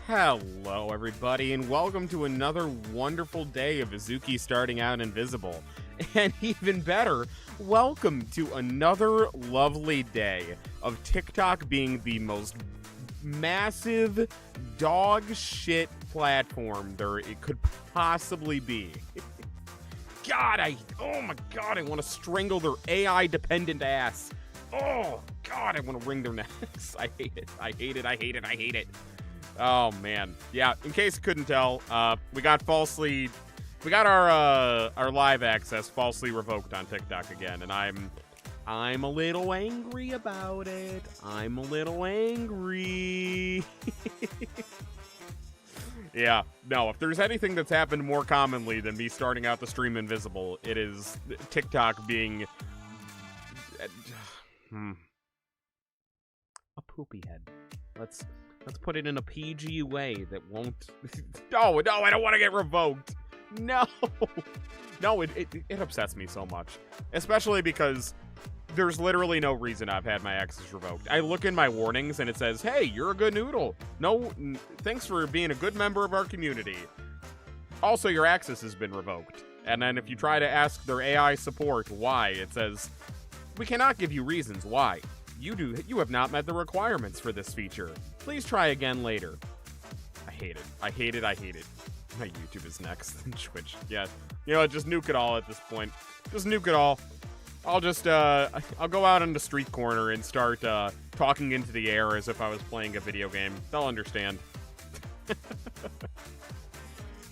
Hello, everybody, and welcome to another wonderful day of Izuki starting out invisible. And even better, welcome to another lovely day of TikTok being the most massive dog shit platform it could possibly be. Oh my god, I want to strangle their AI-dependent ass. Oh god, I want to wring their necks. I hate it. Oh man, yeah. In case you couldn't tell, we got our live access falsely revoked on TikTok again, and I'm a little angry about it. I'm a little angry. Yeah, no, if there's anything that's happened more commonly than me starting out the stream invisible, it is TikTok being a poopy head. Let's put it in a PG way that won't... No, I don't want to get revoked. No, it upsets me so much. Especially because there's literally no reason I've had my access revoked. I look in my warnings and it says, hey, you're a good noodle. No, thanks for being a good member of our community. Also, your access has been revoked. And then if you try to ask their AI support why, it says, we cannot give you reasons why. You have not met the requirements for this feature. Please try again later. I hate it. My YouTube is next, and Twitch. Yeah, you know, just nuke it all at this point. Just nuke it all. I'll just, I'll go out on the street corner and start, talking into the air as if I was playing a video game. They'll understand.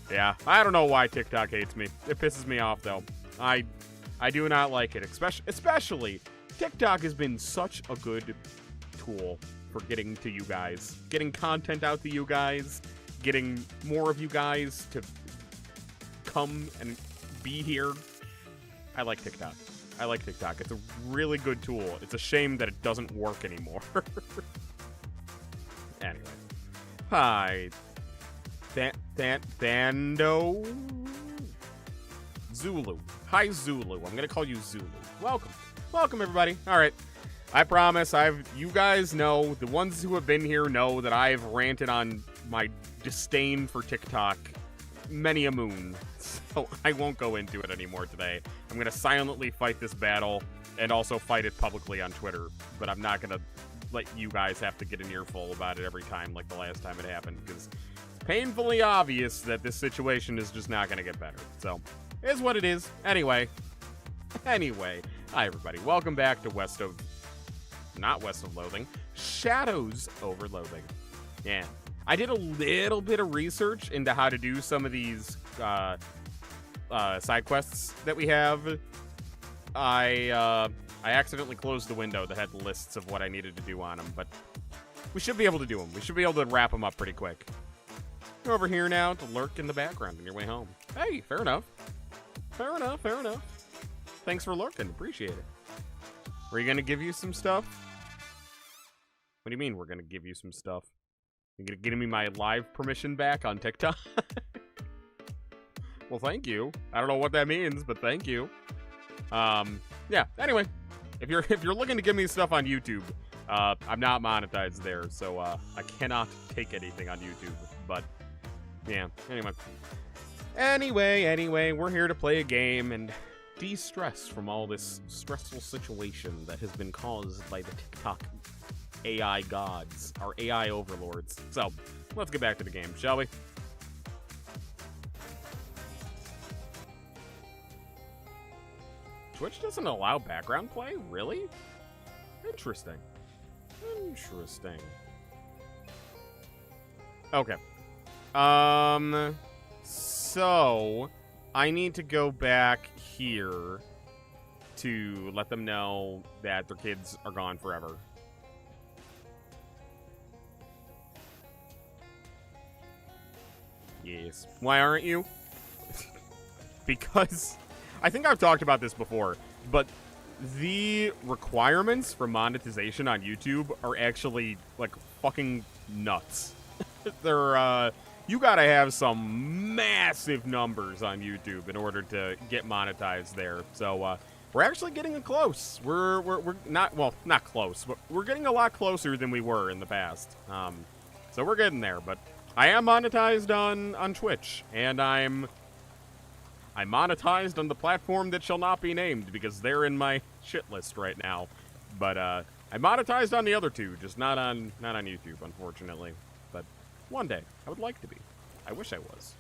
Yeah, I don't know why TikTok hates me. It pisses me off, though. I do not like it, especially TikTok has been such a good tool for getting to you guys, getting content out to you guys, getting more of you guys to come and be here. I like TikTok. It's a really good tool. It's a shame that it doesn't work anymore. Anyway. Hi. Thando? Zulu. Hi, Zulu. I'm gonna call you Zulu. Welcome, everybody. All right. I promise you guys know, the ones who have been here know that I've ranted on my disdain for TikTok many a moon. So I won't go into it anymore today. I'm going to silently fight this battle and also fight it publicly on Twitter. But I'm not going to let you guys have to get an earful about it every time like the last time it happened. Because it's painfully obvious that this situation is just not going to get better. So, it is what it is. Anyway, hi everybody. Welcome back to not West of Loathing, Shadows over Loathing. Yeah. I did a little bit of research into how to do some of these side quests that we have. I accidentally closed the window that had lists of what I needed to do on them, but we should be able to do them. We should be able to wrap them up pretty quick. You're over here now to lurk in the background on your way home. Hey, fair enough. Fair enough. Thanks for lurking. Appreciate it. We're going to give you some stuff? What do you mean we're going to give you some stuff? You're going to give me my live permission back on TikTok? Well, thank you. I don't know what that means, but thank you. Yeah, anyway. If you're looking to give me stuff on YouTube, I'm not monetized there, so I cannot take anything on YouTube. But, yeah, Anyway, we're here to play a game and de-stress from all this stressful situation that has been caused by the TikTok AI gods, our AI overlords. So, let's get back to the game, shall we? Twitch doesn't allow background play? Really? Interesting. Okay. So, I need to go back here to let them know that their kids are gone forever. Yes. Why aren't you? Because I think I've talked about this before, but the requirements for monetization on YouTube are actually, like, fucking nuts. They're, you gotta have some massive numbers on YouTube in order to get monetized there. So, we're actually getting close. We're not close, but we're getting a lot closer than we were in the past. So we're getting there, but I am monetized on Twitch, and I'm monetized on the platform that shall not be named because they're in my shit list right now. But I'm monetized on the other two, just not on YouTube, unfortunately. But one day, I would like to be. I wish I was.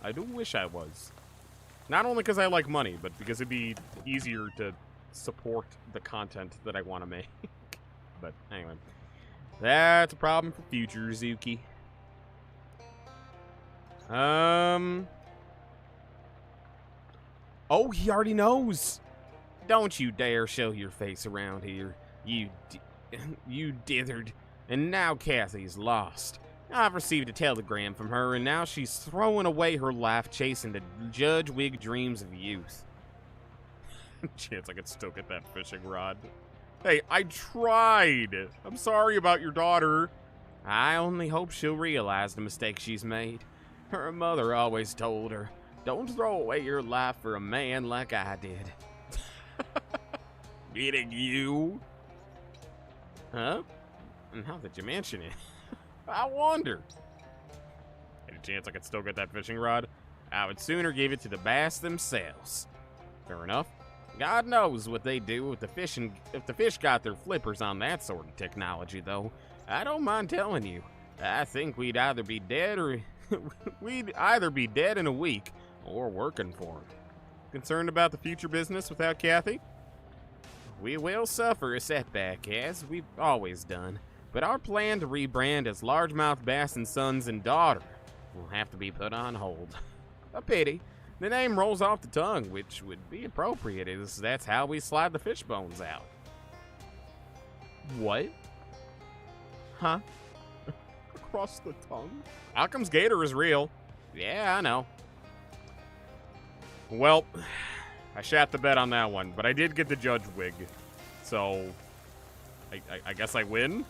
I do wish I was. Not only because I like money, but because it'd be easier to support the content that I want to make. But anyway, that's a problem for future Zuki. Oh, he already knows. Don't you dare show your face around here. You dithered. And now Kathy's lost. I've received a telegram from her, and now she's throwing away her life chasing the Judge Wig dreams of youth. Chance I could still get that fishing rod. Hey, I tried. I'm sorry about your daughter. I only hope she'll realize the mistake she's made. Her mother always told her, don't throw away your life for a man like I did. Meaning you? Huh? And how did you mention it? I wonder. Any chance I could still get that fishing rod? I would sooner give it to the bass themselves. Fair enough. God knows what they'd do if the fish got their flippers on that sort of technology, though. I don't mind telling you. I think we'd either be dead in a week or working for them. Concerned about the future business without Kathy? We will suffer a setback, as we've always done. But our plan to rebrand as Largemouth Bass and Sons and Daughter will have to be put on hold. A pity. The name rolls off the tongue, which would be appropriate, as that's how we slide the fish bones out. What? Huh? Across the tongue? Occam's Gator is real. Yeah, I know. Well, I shat the bed on that one, but I did get the Judge Wig. So, I guess I win?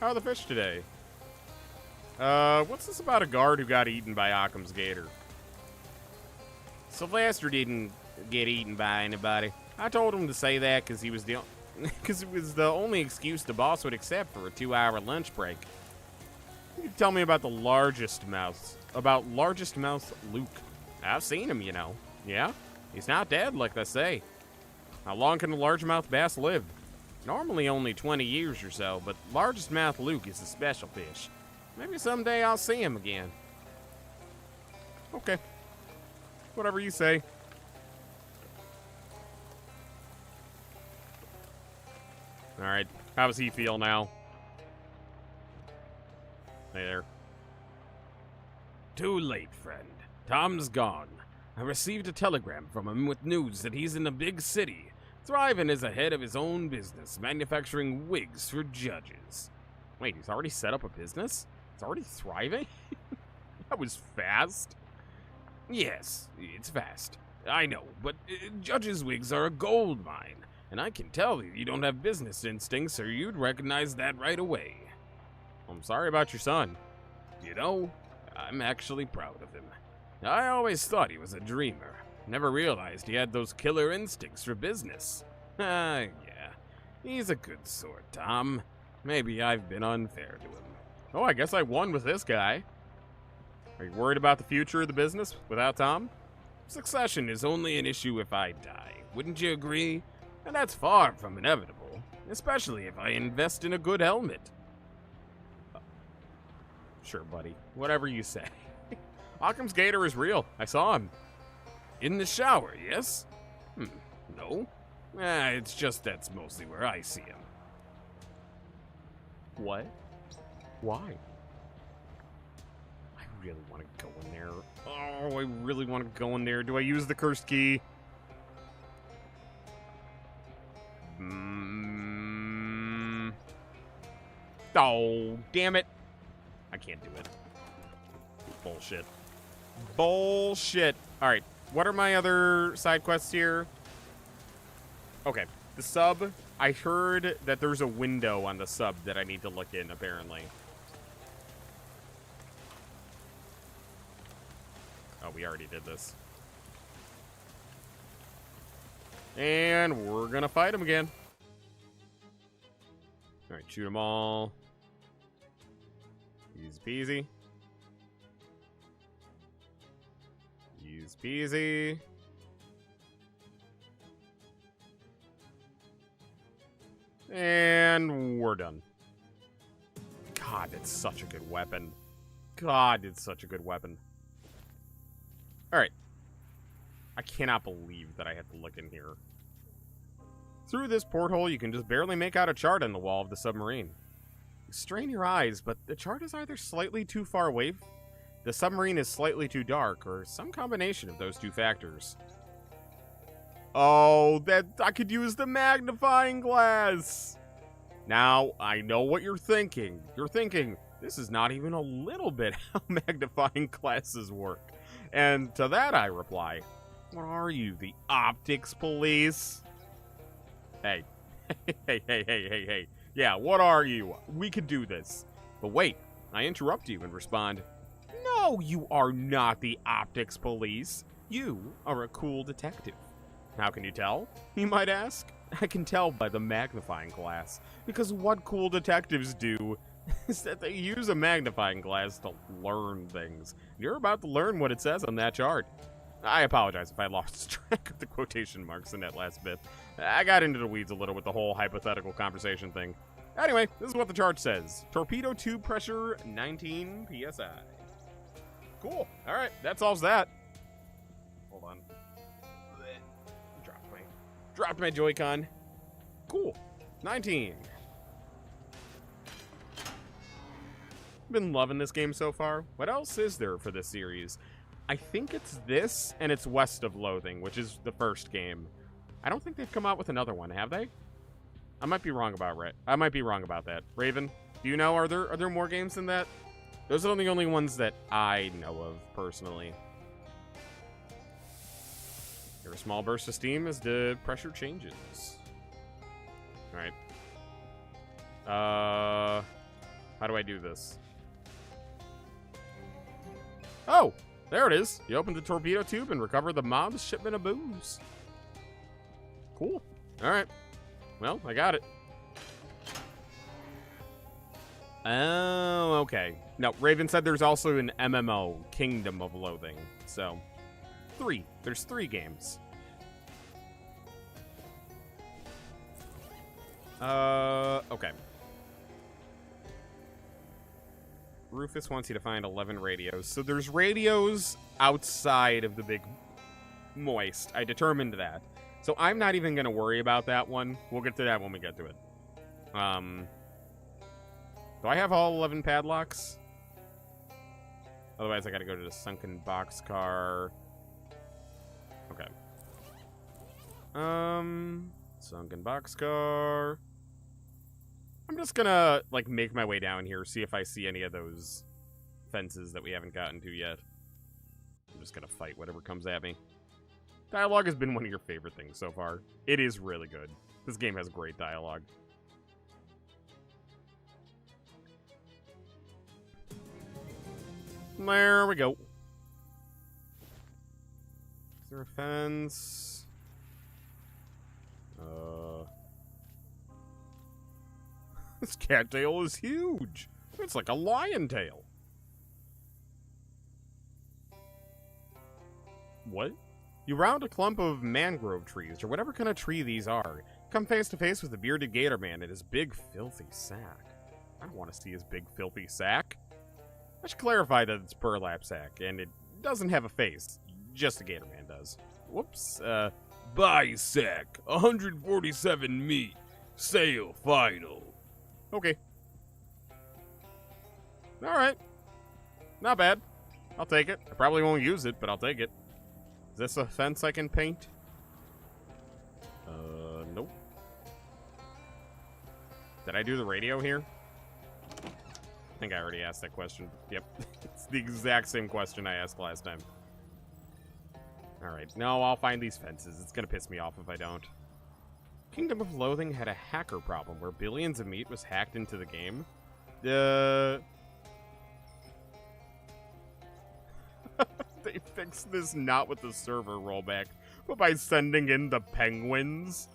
How are the fish today? What's this about a guard who got eaten by Occam's Gator? Sylvester didn't get eaten by anybody. I told him to say that because he was because it was the only excuse the boss would accept for a 2-hour lunch break. You can tell me about largest mouth Luke. I've seen him, you know. Yeah? He's not dead, like they say. How long can a largemouth bass live? Normally only 20 years or so, but largest mouth Luke is a special fish. Maybe someday I'll see him again. Okay. Whatever you say. Alright, how does he feel now? Hey there. Too late, friend. Tom's gone. I received a telegram from him with news that he's in a big city, thriving as a head of his own business, manufacturing wigs for judges. Wait, he's already set up a business? It's already thriving? That was fast. Yes, it's fast. I know, but judges' wigs are a gold mine, and I can tell you don't have business instincts or you'd recognize that right away. I'm sorry about your son. You know, I'm actually proud of him. I always thought he was a dreamer. Never realized he had those killer instincts for business. Yeah. He's a good sort, Tom. Maybe I've been unfair to him. Oh, I guess I won with this guy. Are you worried about the future of the business without Tom? Succession is only an issue if I die. Wouldn't you agree? And that's far from inevitable, especially if I invest in a good helmet. Sure, buddy. Whatever you say. Occam's Gator is real. I saw him. In the shower, yes? No. It's just that's mostly where I see him. What? Why? I really want to go in there. Oh, I really want to go in there. Do I use the cursed key? Oh, damn it. I can't do it. Bullshit. Bullshit. Alright, what are my other side quests here? Okay, the sub. I heard that there's a window on the sub that I need to look in, apparently. Oh, we already did this. And we're gonna fight him again. Alright, shoot them all. Easy peasy. Easy peasy. And we're done. God, it's such a good weapon. God, it's such a good weapon. Alright. I cannot believe that I had to look in here. Through this porthole, you can just barely make out a chart on the wall of the submarine. You strain your eyes, but the chart is either slightly too far away, the submarine is slightly too dark, or some combination of those two factors. Oh, that I could use the magnifying glass! Now, I know what you're thinking. You're thinking, this is not even a little bit how magnifying glasses work. And to that I reply, what are you, the optics police? Hey. Hey. Yeah, what are you? We could do this. But wait, I interrupt you and respond, no, you are not the optics police. You are a cool detective. How can you tell, you might ask? I can tell by the magnifying glass, because what cool detectives do is that they use a magnifying glass to learn things. You're about to learn what it says on that chart. I apologize if I lost track of the quotation marks in that last bit. I got into the weeds a little with the whole hypothetical conversation thing. Anyway, this is what the chart says. Torpedo tube pressure, 19 psi. Cool. Alright, that solves that. Hold on. Dropped my Joy-Con. Cool. 19. Been loving this game so far. What else is there for this series? I think it's this, and it's West of Loathing, which is the first game. I don't think they've come out with another one, have they? I might be wrong about that. Raven, do you know? Are there more games than that? Those are the only ones that I know of personally. Hear a small burst of steam as the pressure changes. All right. How do I do this? Oh, there it is. You open the torpedo tube and recover the mob's shipment of booze. Cool. All right. Well, I got it. Oh, okay. No, Raven said there's also an MMO, Kingdom of Loathing. So, 3. There's 3 games. Okay. Rufus wants you to find 11 radios. So there's radios outside of the big moist. I determined that. So I'm not even going to worry about that one. We'll get to that when we get to it. Do I have all 11 padlocks? Otherwise, I got to go to the sunken boxcar. Okay. Sunken boxcar. I'm just gonna, like, make my way down here, see if I see any of those fences that we haven't gotten to yet. I'm just gonna fight whatever comes at me. Dialogue has been one of your favorite things so far. It is really good. This game has great dialogue. There we go. Is there a fence? This cattail is huge. It's like a lion tail. What? You round a clump of mangrove trees, or whatever kind of tree these are. Come face to face with the bearded gator man and his big, filthy sack. I don't want to see his big, filthy sack. I should clarify that it's burlap sack, and it doesn't have a face. Just the gator man does. Whoops. Buy sack. 147 meat. Sale final. Okay. Alright. Not bad. I'll take it. I probably won't use it, but I'll take it. Is this a fence I can paint? Nope. Did I do the radio here? I think I already asked that question. Yep. It's the exact same question I asked last time. Alright. No, I'll find these fences. It's gonna piss me off if I don't. Kingdom of Loathing had a hacker problem where billions of meat was hacked into the game. They fixed this not with the server rollback, but by sending in the penguins.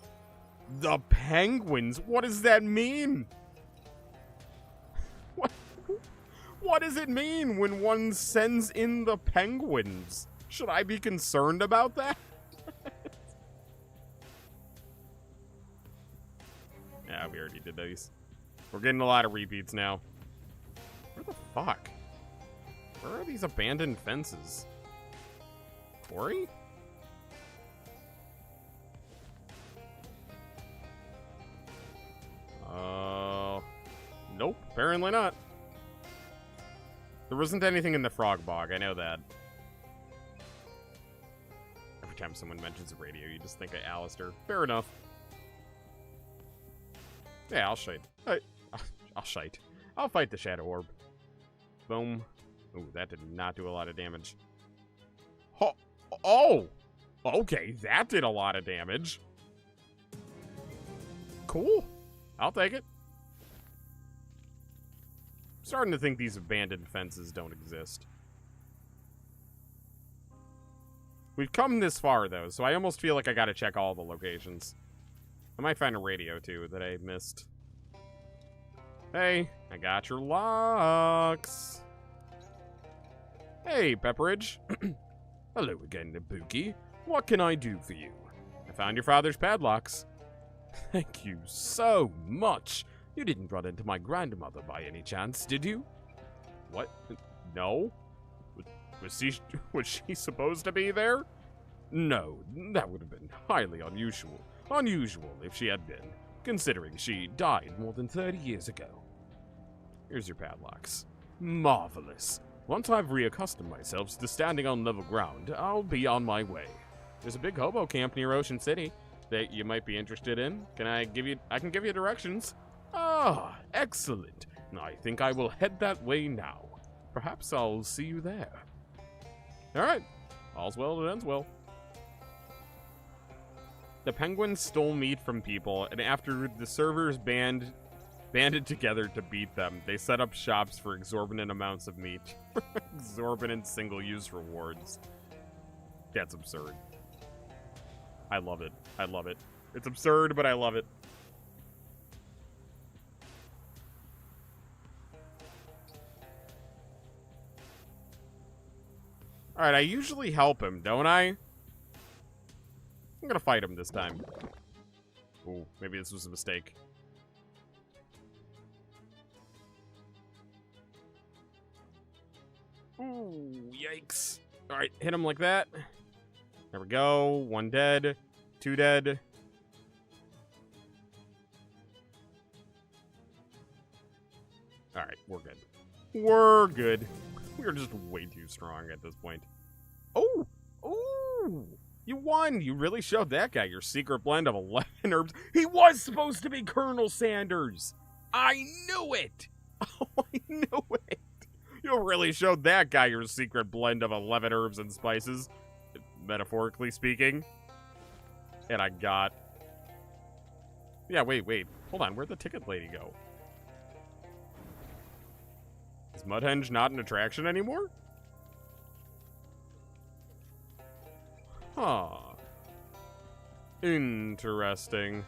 The penguins? What does that mean? What does it mean when one sends in the penguins? Should I be concerned about that? Yeah, we already did these. We're getting a lot of repeats now. Where the fuck? Where are these abandoned fences? Quarry? Nope, apparently not. There wasn't anything in the frog bog, I know that. Every time someone mentions a radio, you just think of Alistair. Fair enough. Yeah, I'll shite. I'll shite. I'll fight the Shadow Orb. Boom. Ooh, that did not do a lot of damage. Oh! Okay, that did a lot of damage. Cool. I'll take it. Starting to think these abandoned fences don't exist. We've come this far, though, so I almost feel like I gotta check all the locations. I might find a radio, too, that I missed. Hey, I got your locks. Hey, Pepperidge. Hello again, Nabuki. What can I do for you? I found your father's padlocks. Thank you so much. You didn't run into my grandmother by any chance, did you? What? No? Was she supposed to be there? No, that would have been highly unusual. Unusual if she had been, considering she died more than 30 years ago. Here's your padlocks. Marvelous. Once I've reaccustomed myself to standing on level ground, I'll be on my way. There's a big hobo camp near Ocean City that you might be interested in. I can give you directions. Ah, excellent. I think I will head that way now. Perhaps I'll see you there. Alright. All's well that ends well. The penguins stole meat from people, and after the servers banded together to beat them, they set up shops for exorbitant amounts of meat. Exorbitant single-use rewards. That's absurd. I love it. I love it. It's absurd, but I love it. Alright, I usually help him, don't I? I'm gonna fight him this time. Ooh, maybe this was a mistake. Ooh, yikes. Alright, hit him like that. There we go. 1 dead. 2 dead. Alright, we're good. We're good. We're just way too strong at this point. Oh! Ooh! You won! You really showed that guy your secret blend of 11 herbs. He was supposed to be Colonel Sanders! I knew it! Oh, I knew it! You really showed that guy your secret blend of 11 herbs and spices, metaphorically speaking. And I got... Yeah, wait. Hold on, where'd the ticket lady go? Is Mudhenge not an attraction anymore? Huh. Interesting.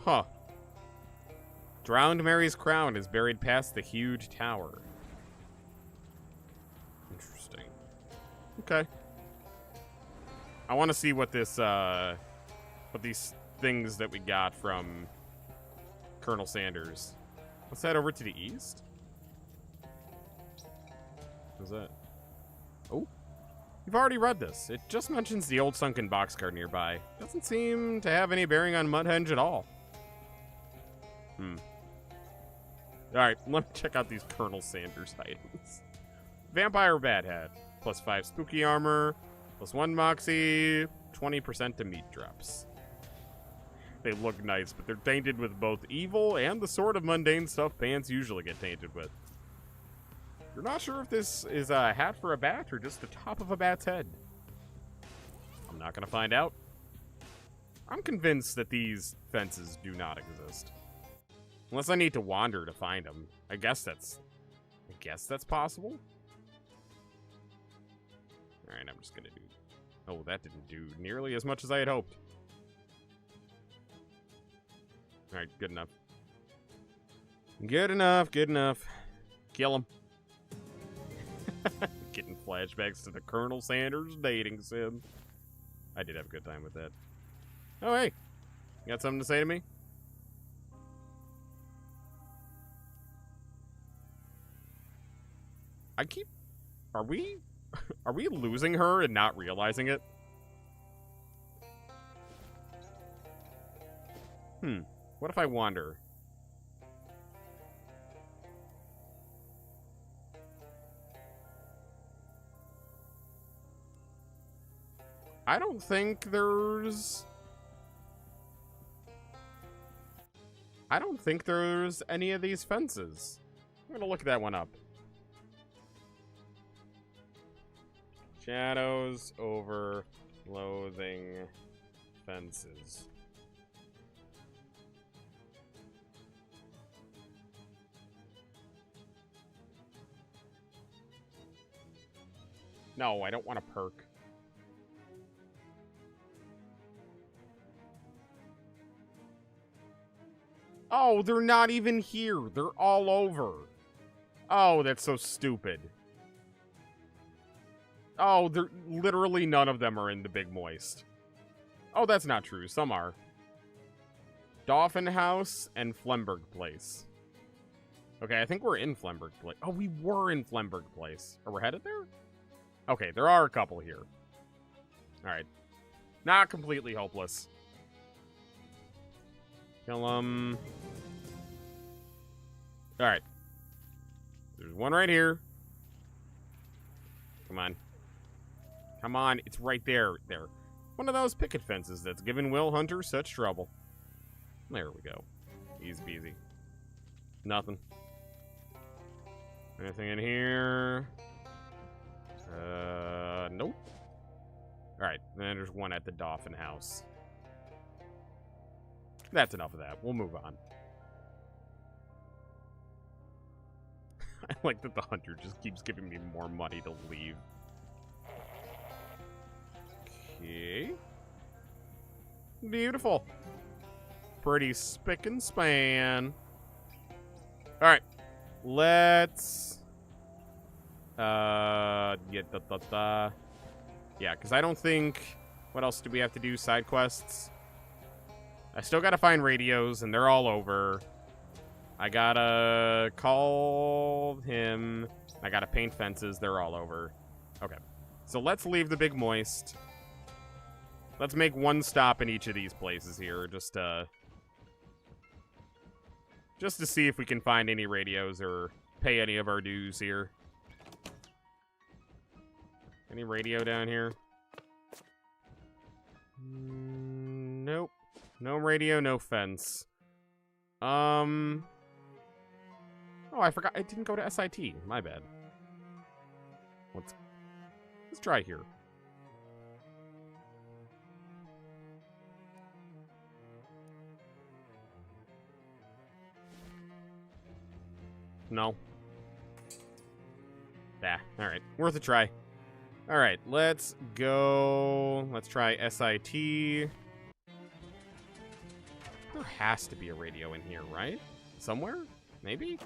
Huh. Drowned Mary's crown is buried past the huge tower. Interesting. Okay. I want to see what this, what these things that we got from Colonel Sanders. Let's head over to the east. What's that? Oh. You've already read this. It just mentions the old sunken boxcar nearby. Doesn't seem to have any bearing on Mudhenge at all. Alright, let me check out these Colonel Sanders items. Vampire Bad Hat. +5 spooky armor. +1 moxie. 20% to meat drops. They look nice, but they're tainted with both evil and the sort of mundane stuff pants usually get tainted with. You're not sure if this is a hat for a bat or just the top of a bat's head. I'm not going to find out. I'm convinced that these fences do not exist. Unless I need to wander to find them. I guess that's possible. Alright, I'm just going to do... Oh, that didn't do nearly as much as I had hoped. Alright, good enough. Good enough, good enough. Kill him. Getting flashbacks to the Colonel Sanders dating sim. I did have a good time with that. Oh, hey. You got something to say to me? Are we losing her and not realizing it? What if I wander? I don't think there's any of these fences. I'm gonna look that one up. Shadows over Loathing fences. No, I don't want a perk. Oh, they're not even here. They're all over. Oh, that's so stupid. Oh, they're literally none of them are in the Big Moist. Oh, that's not true. Some are. Dolphin House and Flemberg Place. Okay, I think we're in Flemberg Place. Oh, we were in Flemberg Place. Are we headed there? Okay, there are a couple here. Alright. Not completely hopeless. Kill him. Alright. There's one right here. Come on. Come on, it's right there. There. One of those picket fences that's given Will Hunter such trouble. There we go. Easy peasy. Nothing. Anything in here? Nope. Alright, then there's one at the Dolphin House. That's enough of that. We'll move on. I like that the hunter just keeps giving me more money to leave. Okay. Beautiful. Pretty spick and span. Alright. Let's... Yeah, Yeah, because I don't think... What else do we have to do? Side quests? I still gotta find radios, and they're all over. I gotta call him. I gotta paint fences. They're all over. Okay. So let's leave the Big Moist. Let's make one stop in each of these places here. Just to see if we can find any radios or pay any of our dues here. Any radio down here? Nope. No radio, no fence. Oh, I forgot. I didn't go to SIT. My bad. Let's try here. No. Bah. Alright. Worth a try. Alright, let's go. Let's try SIT. There has to be a radio in here, right? Somewhere? Maybe?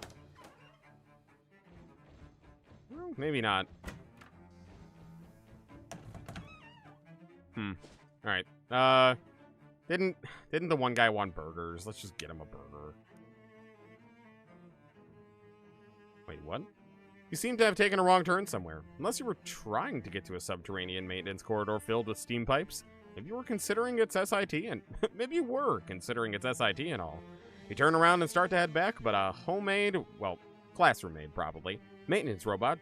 Well, maybe not. Alright. Didn't the one guy want burgers? Let's just get him a burger. Wait, what? You seem to have taken a wrong turn somewhere. Unless you were trying to get to a subterranean maintenance corridor filled with steam pipes. Maybe you were considering its SIT and... maybe you were considering its SIT and all. You turn around and start to head back, but a homemade, well, classroom-made probably, maintenance robot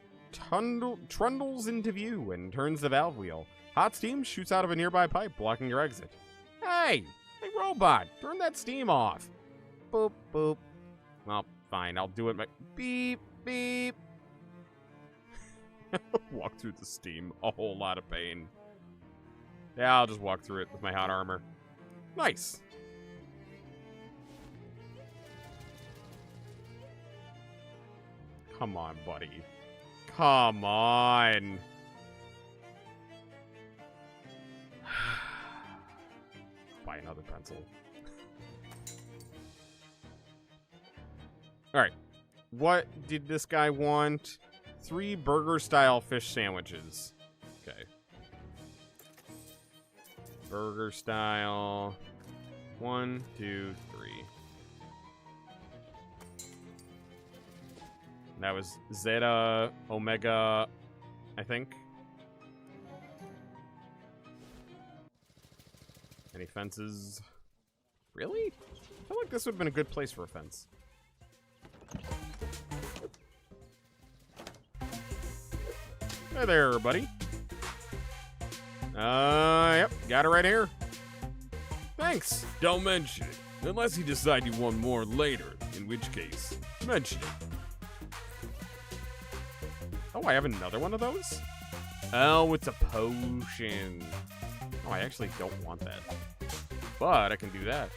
trundles into view and turns the valve wheel. Hot steam shoots out of a nearby pipe, blocking your exit. Hey! Hey, robot! Turn that steam off! Boop, boop. Well, fine, I'll do it beep, beep. Walk through the steam. A whole lot of pain. Yeah, I'll just walk through it with my hot armor. Nice! Come on, buddy. Come on! Buy another pencil. Alright. What did this guy want? 3 burger-style fish sandwiches. Okay. Burger-style. 1, 2, 3. That was Zeta, Omega, I think. Any fences? Really? I feel like this would have been a good place for a fence. Hey there, buddy. Yep, got it right here. Thanks. Don't mention it. Unless you decide you want more later, in which case, mention it. Oh, I have another one of those? Oh, it's a potion. Oh, I actually don't want that. But I can do that.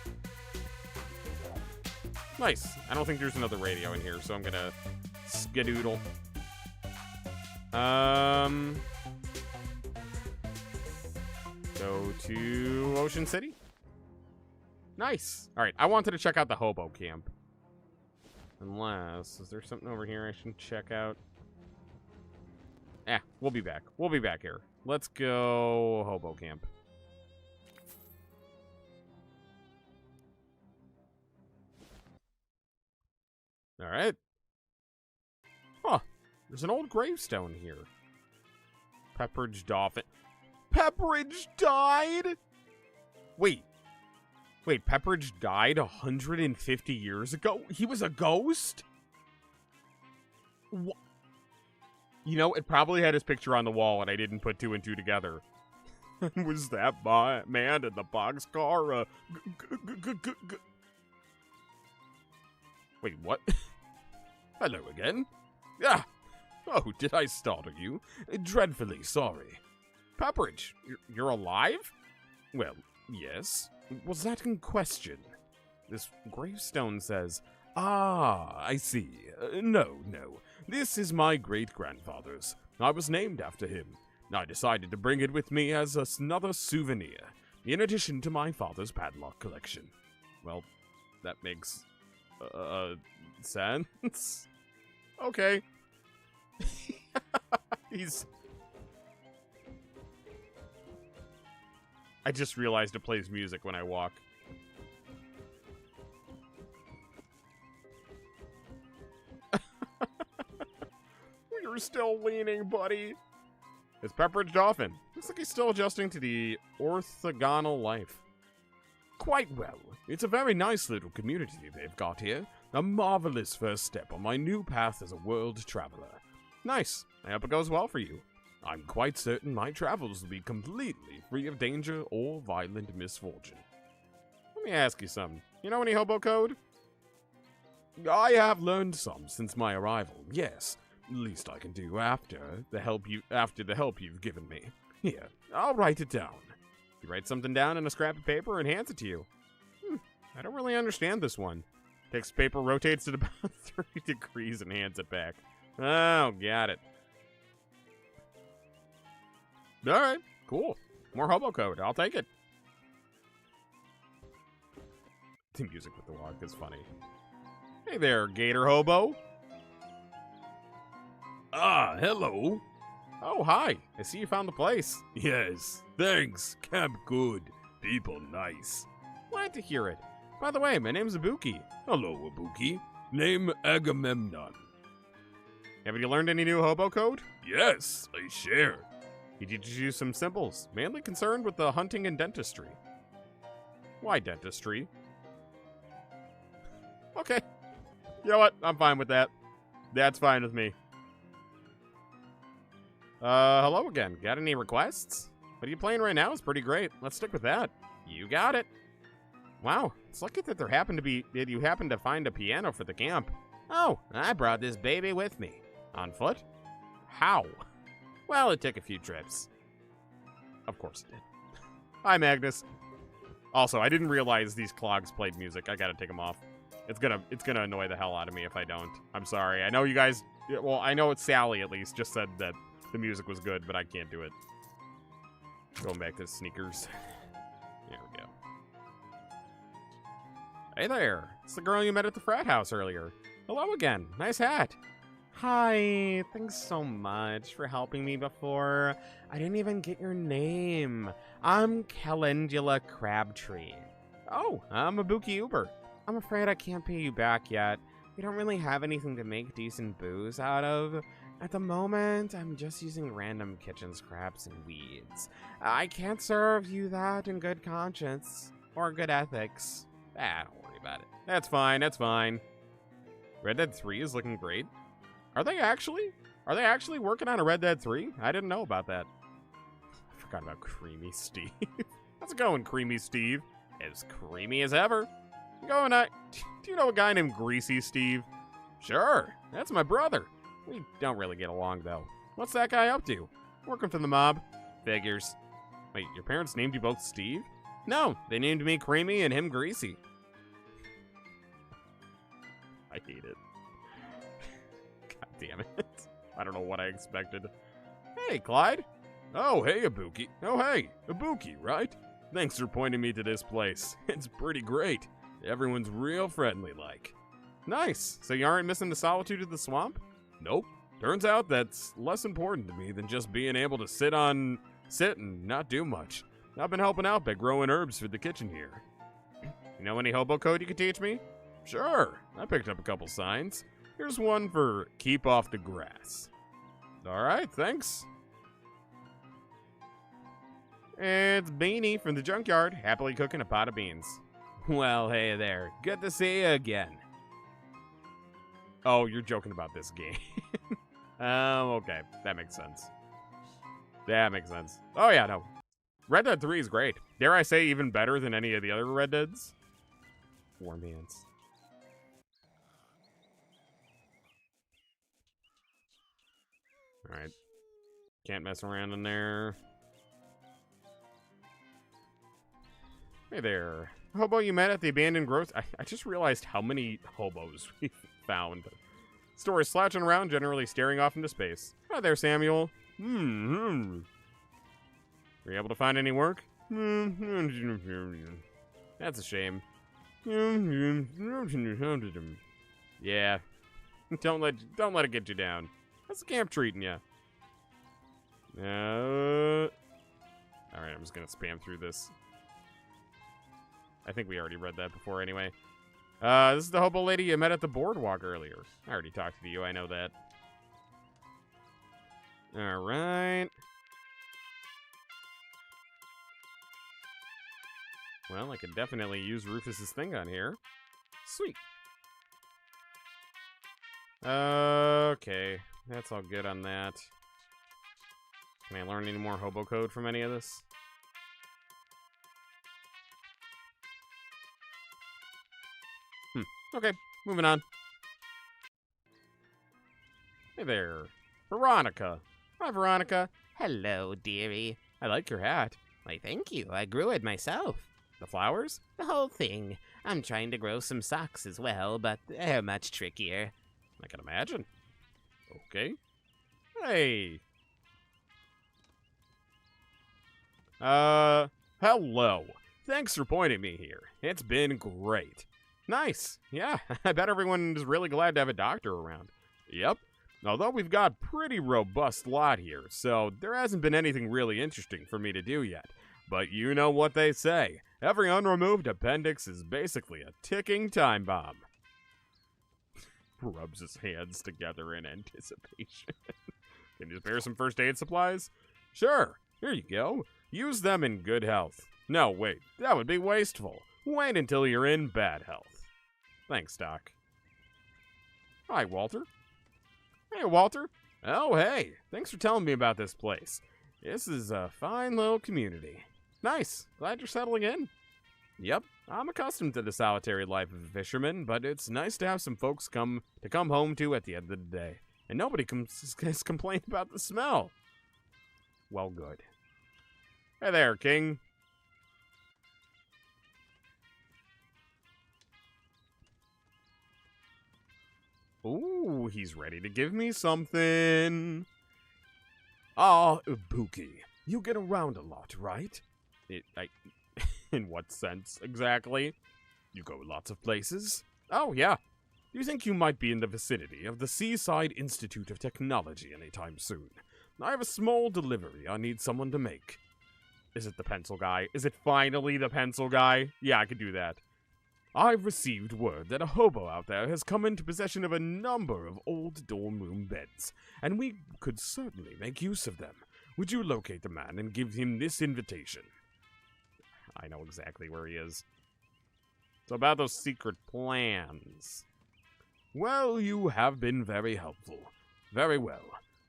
Nice. I don't think there's another radio in here, so I'm gonna skedoodle. Go to Ocean City. Nice. All right, I wanted to check out the hobo camp. Unless, is there something over here I should check out? We'll be back. We'll be back here. Let's go hobo camp. All right. Huh. There's an old gravestone here. Pepperidge Dolphin. Pepperidge died? Wait. Wait, Pepperidge died 150 years ago? He was a ghost? What? You know, it probably had his picture on the wall and I didn't put 2 and 2 together. Was that man in the boxcar? Wait, what? Hello again. Ah! Oh, did I startle you? Dreadfully sorry. Pepperidge, you're alive? Well, yes. Was that in question? This gravestone says, ah, I see. No. This is my great-grandfather's. I was named after him. I decided to bring it with me as another souvenir, in addition to my father's padlock collection. Well, that makes, sense? Okay. I just realized it plays music when I walk. You're still leaning, buddy. It's Pepperidge Dolphin. Looks like he's still adjusting to the orthogonal life. Quite well. It's a very nice little community they've got here. A marvelous first step on my new path as a world traveler. Nice. I hope it goes well for you. I'm quite certain my travels will be completely free of danger or violent misfortune. Let me ask you something. You know any hobo code? I have learned some since my arrival, yes. Least I can do after the help you've given me. Here, I'll write it down. You write something down in a scrap of paper and hands it to you. I don't really understand this one. Takes paper, rotates it about 30 degrees, and hands it back. Oh, got it. Alright, cool. More hobo code. I'll take it. The music with the walk is funny. Hey there, Gator Hobo. Ah, hello. Oh, hi. I see you found the place. Yes, thanks. Camp good. People nice. Glad to hear it. By the way, my name's Ibuki. Hello, Ibuki. Name Agamemnon. Have you learned any new hobo code? Yes, I share. He teaches you some symbols, mainly concerned with the hunting and dentistry. Why dentistry? Okay. You know what? I'm fine with that. That's fine with me. Hello again. Got any requests? What are you playing right now is pretty great. Let's stick with that. You got it. Wow, it's lucky that you happened to find a piano for the camp. Oh, I brought this baby with me. On foot? How? Well, it took a few trips. Of course it did. Hi, Magnus. Also, I didn't realize these clogs played music. I gotta take them off. It's gonna annoy the hell out of me if I don't. I'm sorry. I know you guys... Well, I know it's Sally, at least, just said that the music was good, but I can't do it. Going back to sneakers. There we go. Hey there. It's the girl you met at the frat house earlier. Hello again. Nice hat. Hi, thanks so much for helping me before. I didn't even get your name. I'm Calendula Crabtree. Oh, I'm Ibuki Uber. I'm afraid I can't pay you back yet. We don't really have anything to make decent booze out of. At the moment, I'm just using random kitchen scraps and weeds. I can't serve you that in good conscience or good ethics. Don't worry about it. That's fine, that's fine. Red Dead 3 is looking great. Are they actually? Are they actually working on a Red Dead 3? I didn't know about that. I forgot about Creamy Steve. How's it going, Creamy Steve? As creamy as ever. Going on. Do you know a guy named Greasy Steve? Sure, that's my brother. We don't really get along, though. What's that guy up to? Working for the mob. Figures. Wait, your parents named you both Steve? No, they named me Creamy and him Greasy. I hate it. God damn it. I don't know what I expected. Hey, Clyde. Oh, hey, Ibuki. Oh, hey, Ibuki, right? Thanks for pointing me to this place. It's pretty great. Everyone's real friendly, like. Nice. So you aren't missing the solitude of the swamp? Nope. Turns out that's less important to me than just being able to sit and not do much. I've been helping out by growing herbs for the kitchen here. You know any hobo code you could teach me? Sure. I picked up a couple signs. Here's one for keep off the grass. All right, thanks. It's Beanie from the junkyard, happily cooking a pot of beans. Well, hey there. Good to see you again. Oh, you're joking about this game. Okay. That makes sense. That makes sense. Oh, yeah, no. Red Dead 3 is great. Dare I say even better than any of the other Red Deads? Warm hands. Alright. Can't mess around in there. Hey there. Hobo you met at the abandoned grocery. I just realized how many hobos we found. Stories slouching around, generally staring off into space. Hi there, Samuel. Were you able to find any work? That's a shame. Yeah. Don't let it get you down. How's the camp treating you? Alright, I'm just gonna spam through this. I think we already read that before anyway. This is the hobo lady you met at the boardwalk earlier. I already talked to you, I know that. Alright. Well, I could definitely use Rufus's thing on here. Sweet. Okay, that's all good on that. Can I learn any more hobo code from any of this? Okay, moving on. Hey there, Veronica. Hi, Veronica. Hello, dearie. I like your hat. Why, thank you. I grew it myself. The flowers? The whole thing. I'm trying to grow some socks as well, but they're much trickier. I can imagine. Okay. Hey. Hello. Thanks for pointing me here. It's been great. Nice. Yeah, I bet everyone is really glad to have a doctor around. Yep. Although we've got a pretty robust lot here, so there hasn't been anything really interesting for me to do yet. But you know what they say. Every unremoved appendix is basically a ticking time bomb. Rubs his hands together in anticipation. Can you spare some first aid supplies? Sure. Here you go. Use them in good health. No, wait. That would be wasteful. Wait until you're in bad health. Thanks, Doc. Hi, Walter. Hey, Walter. Oh, hey. Thanks for telling me about this place. This is a fine little community. Nice. Glad you're settling in. Yep. I'm accustomed to the solitary life of a fisherman, but it's nice to have some folks come home to at the end of the day. And nobody has complained about the smell. Well, good. Hey there, King. Ooh, he's ready to give me something. Ah, Ibuki, you get around a lot, right? In what sense, exactly? You go lots of places? Oh, yeah. Do you think you might be in the vicinity of the Seaside Institute of Technology anytime soon? I have a small delivery I need someone to make. Is it the pencil guy? Is it finally the pencil guy? Yeah, I could do that. I've received word that a hobo out there has come into possession of a number of old dorm room beds, and we could certainly make use of them. Would you locate the man and give him this invitation? I know exactly where he is. So about those secret plans. Well, you have been very helpful. Very well.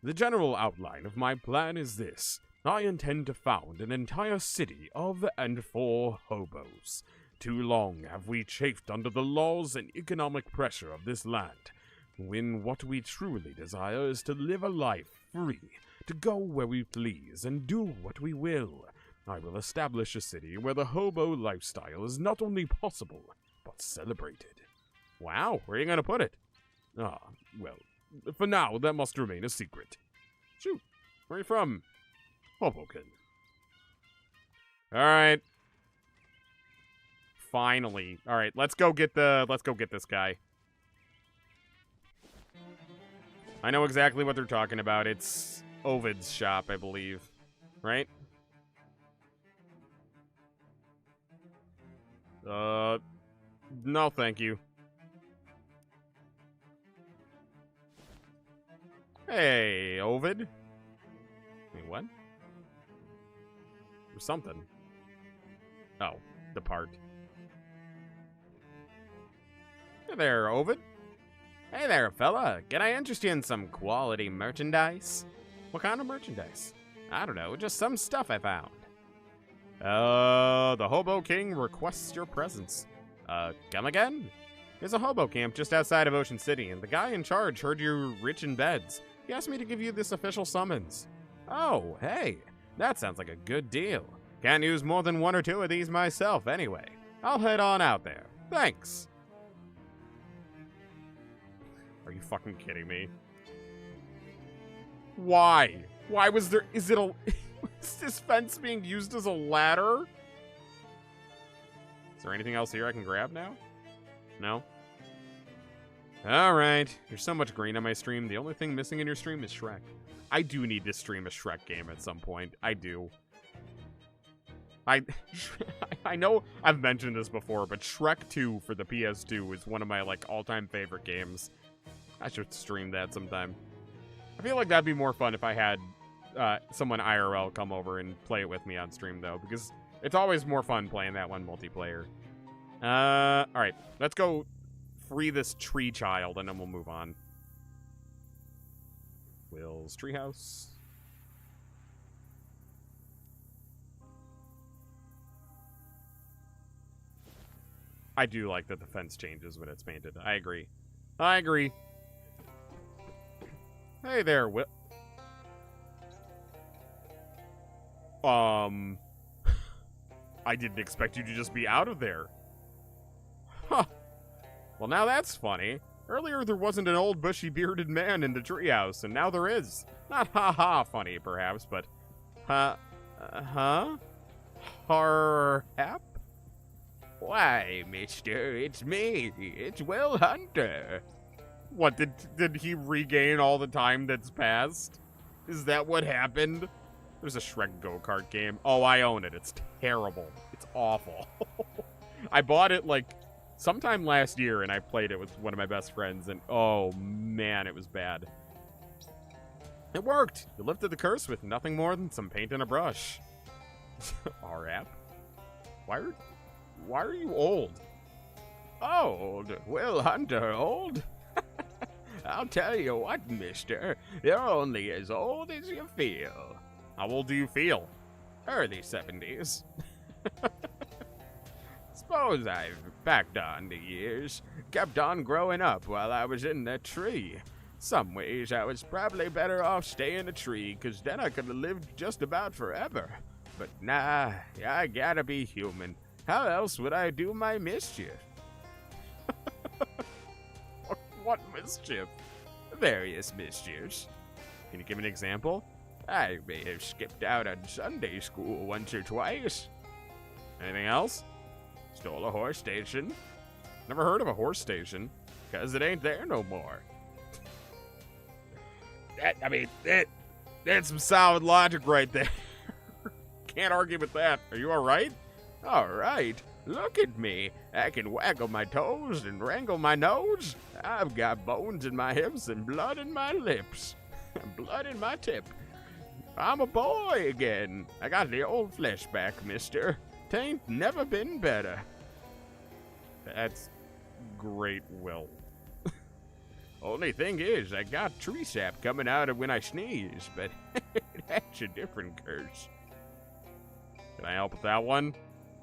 The general outline of my plan is this. I intend to found an entire city of and for hobos. Too long have we chafed under the laws and economic pressure of this land, when what we truly desire is to live a life free, to go where we please and do what we will. I will establish a city where the hobo lifestyle is not only possible, but celebrated. Wow, where are you going to put it? Ah, well, for now, that must remain a secret. Shoot, where are you from? Hoboken. Alright. Finally. Alright, let's go get this guy. I know exactly what they're talking about. It's Ovid's shop, I believe. Right? No, thank you. Hey, Ovid. Wait, what? Or something. Oh, depart. Hey there, Ovid. Hey there, fella. Can I interest you in some quality merchandise? What kind of merchandise? I don't know, just some stuff I found. The Hobo King requests your presence. Come again? There's a hobo camp just outside of Ocean City, and the guy in charge heard you're rich in beds. He asked me to give you this official summons. Oh, hey. That sounds like a good deal. Can't use more than one or two of these myself anyway. I'll head on out there. Thanks. Are you fucking kidding me? Why? Why was there... Is this fence being used as a ladder? Is there anything else here I can grab now? No? Alright. There's so much green on my stream. The only thing missing in your stream is Shrek. I do need to stream a Shrek game at some point. I do. I know I've mentioned this before, but Shrek 2 for the PS2 is one of my, like, all-time favorite games. I should stream that sometime. I feel like that'd be more fun if I had someone IRL come over and play it with me on stream, though, because it's always more fun playing that one multiplayer. Alright. Let's go free this tree child, and then we'll move on. Will's treehouse. I do like that the fence changes when it's painted. I agree. I agree. Hey there, Will. I didn't expect you to just be out of there. Huh. Well, now that's funny. Earlier there wasn't an old bushy bearded man in the treehouse, and now there is. Not ha-ha funny, perhaps, but... Huh? Harhap? Why, mister, it's me. It's Will Hunter. What, did he regain all the time that's passed? Is that what happened? There's a Shrek go-kart game. Oh, I own it. It's terrible. It's awful. I bought it, like, sometime last year, and I played it with one of my best friends, and oh, man, it was bad. It worked. You lifted the curse with nothing more than some paint and a brush. R-App? Why are you old? Old? Will Hunter old? I'll tell you what, mister. You're only as old as you feel. How old do you feel? Early 70s. Suppose I've backed on the years. Kept on growing up while I was in that tree. Some ways I was probably better off staying a tree, 'cause then I could have lived just about forever. But nah, I gotta be human. How else would I do my mischief? What mischief? Various mischiefs. Can you give an example? I may have skipped out on Sunday school once or twice. Anything else? Stole a horse station. Never heard of a horse station. 'cause it ain't there no more. That's some solid logic right there. Can't argue with that. Are you alright? All right, look at me. I can waggle my toes and wrangle my nose. I've got bones in my hips and blood in my lips. Blood in my tip. I'm a boy again. I got the old flesh back, mister. Tain't never been better. That's great, Will. Only thing is, I got tree sap coming out of when I sneeze, but that's a different curse. Can I help with that one?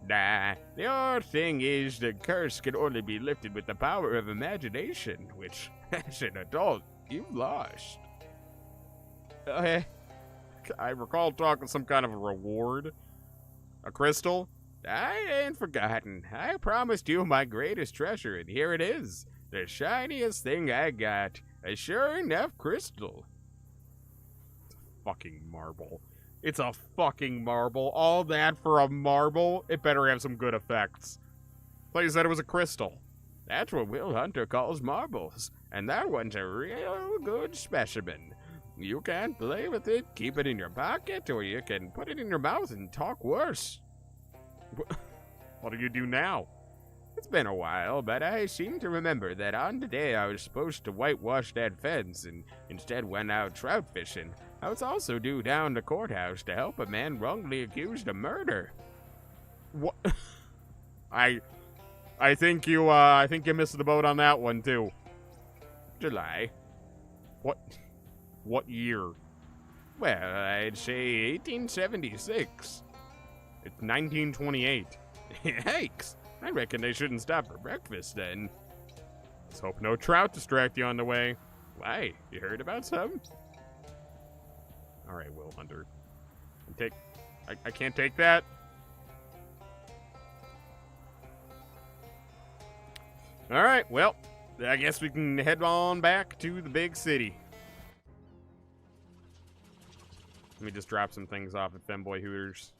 Nah, the odd thing is the curse can only be lifted with the power of imagination, which, as an adult, you've lost. I recall talking some kind of a reward. A crystal? I ain't forgotten. I promised you my greatest treasure, and here it is. The shiniest thing I got. A sure enough crystal. It's a fucking marble. It's a fucking marble. All that for a marble? It better have some good effects. Thought you said it was a crystal. That's what Will Hunter calls marbles, and that one's a real good specimen. You can play with it, keep it in your pocket, or you can put it in your mouth and talk worse. What do you do now? It's been a while, but I seem to remember that on the day I was supposed to whitewash that fence and instead went out trout fishing, I was also due down to courthouse to help a man wrongly accused of murder. What? I think you missed the boat on that one too. July. What year? Well, I'd say 1876. It's 1928. Yikes! I reckon they shouldn't stop for breakfast then. Let's hope no trout distract you on the way. Why? You heard about some? Alright, Will Hunter. I can't take that. Alright, well, I guess we can head on back to the big city. Let me just drop some things off at Femboy Hooters.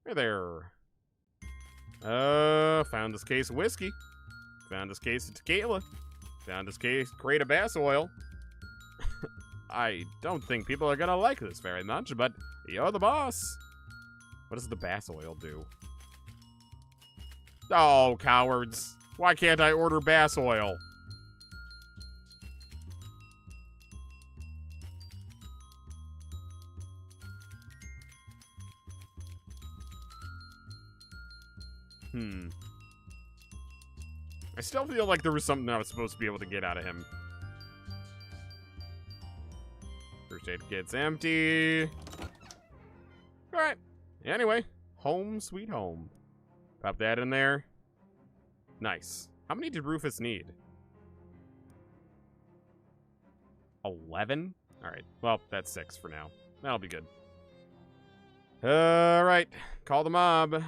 Hey there. Found this case of whiskey. Found this case of tequila. Found this crate of bass oil. I don't think people are gonna like this very much, but you're the boss. What does the bass oil do? Oh, cowards. Why can't I order bass oil? I still feel like there was something I was supposed to be able to get out of him. First aid kit's empty. Alright. Anyway, home sweet home. Pop that in there. Nice. How many did Rufus need? 11? Alright. Well, that's 6 for now. That'll be good. Alright. Call the mob.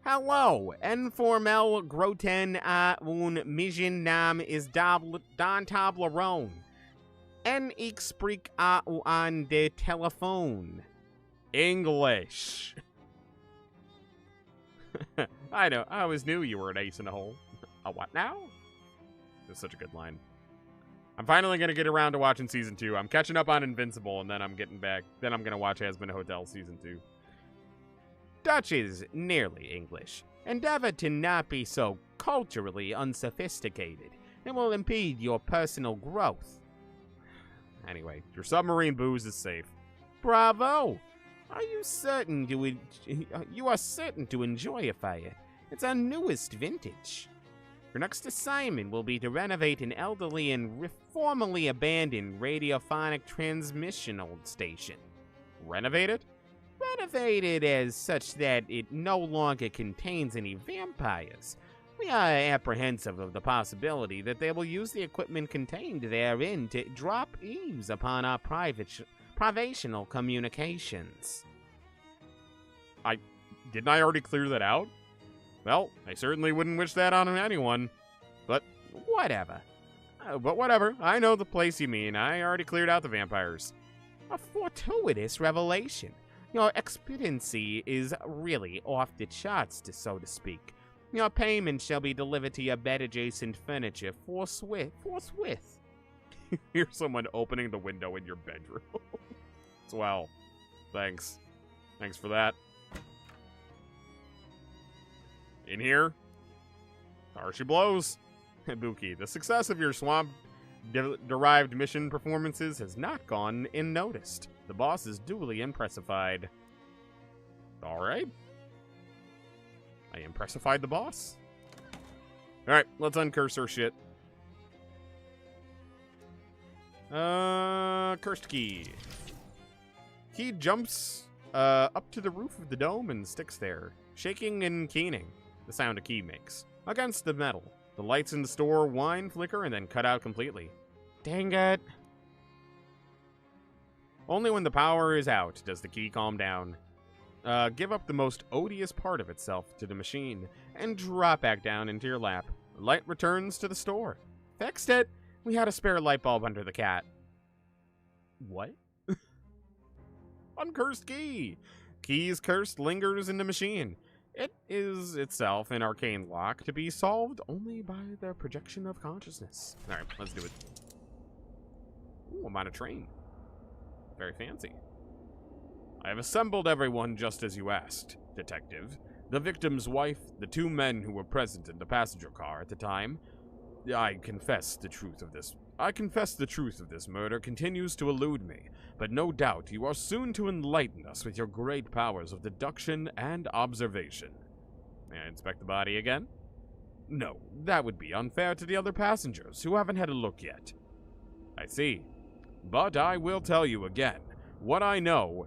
Hello, informel groten un mission nam is don tablerone. En ik spreek aan de telephone. English. I know. I always knew you were an ace in the hole. A what now? That's such a good line. I'm finally going to get around to watching Season 2. I'm catching up on Invincible, and then I'm getting back. Then I'm going to watch Has Been a Hotel Season 2. Dutch is nearly English. Endeavor to not be so culturally unsophisticated. It will impede your personal growth. Anyway, your submarine booze is safe. Bravo! Are you certain you are certain to enjoy a fire? It's our newest vintage. Your next assignment will be to renovate an elderly and formerly abandoned radiophonic transmissional station. Renovate it? Renovated as such that it no longer contains any vampires. We are apprehensive of the possibility that they will use the equipment contained therein to drop eaves upon our privational communications. Didn't I already clear that out? Well, I certainly wouldn't wish that on anyone. But whatever. I know the place you mean. I already cleared out the vampires. A fortuitous revelation. Your expediency is really off the charts, so to speak. Your payment shall be delivered to your bed-adjacent furniture forthwith. Forthwith. Hear someone opening the window in your bedroom. Swell. Thanks. Thanks for that. In here. There she blows. Ibuki, the success of your swamp-derived mission performances has not gone unnoticed. The boss is duly impressified. Alright. I impressified the boss. Alright, let's uncurse her shit. Cursed key. Key jumps up to the roof of the dome and sticks there, shaking and keening, the sound a key makes, against the metal. The lights in the store whine, flicker, and then cut out completely. Dang it. Only when the power is out does the key calm down. Give up the most odious part of itself to the machine, and drop back down into your lap. The light returns to the store. Fixed it! We had a spare light bulb under the cat. What? Uncursed key! Key's cursed lingers in the machine. It is itself an arcane lock to be solved only by the projection of consciousness. Alright, let's do it. Ooh, I'm on a train. Very fancy. I have assembled everyone just as you asked, Detective. The victim's wife, the two men who were present in the passenger car at the time. I confess the truth of this murder continues to elude me, but no doubt you are soon to enlighten us with your great powers of deduction and observation. May I inspect the body again? No, that would be unfair to the other passengers, who haven't had a look yet. I see. But I will tell you again what I know.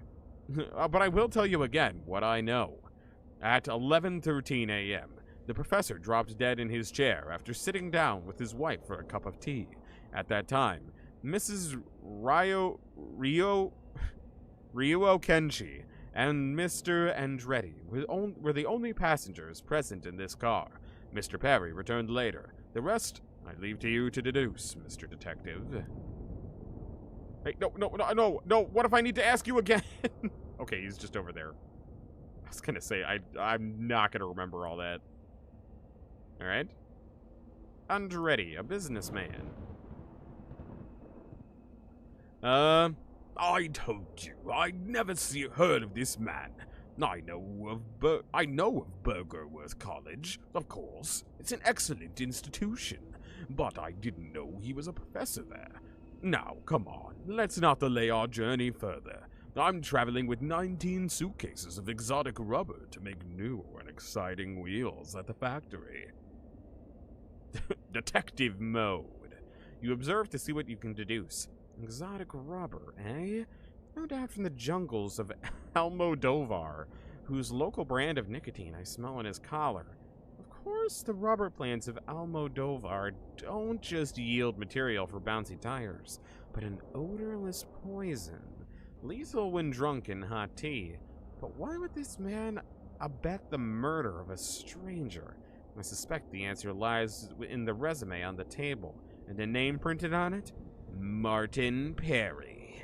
At 11:13 a.m., the professor dropped dead in his chair after sitting down with his wife for a cup of tea. At that time, Mrs. Ryuo Kenshi and Mr. Andretti were the only passengers present in this car. Mr. Perry returned later. The rest I leave to you to deduce, Mr. Detective. Hey, no, what if I need to ask you again? Okay, he's just over there. I was gonna say, I'm not gonna remember all that. Alright. Andretti, a businessman. I told you, I'd never heard of this man. I know of Burgerworth College, of course. It's an excellent institution, but I didn't know he was a professor there. Now, come on, let's not delay our journey further. I'm traveling with 19 suitcases of exotic rubber to make new and exciting wheels at the factory. Detective mode. You observe to see what you can deduce. Exotic rubber, eh? No doubt from the jungles of Almodovar, whose local brand of nicotine I smell in his collar. Of course, the rubber plants of Almodovar don't just yield material for bouncy tires, but an odorless poison, lethal when drunk in hot tea. But why would this man abet the murder of a stranger? I suspect the answer lies in the resume on the table, and the name printed on it? Martin Perry.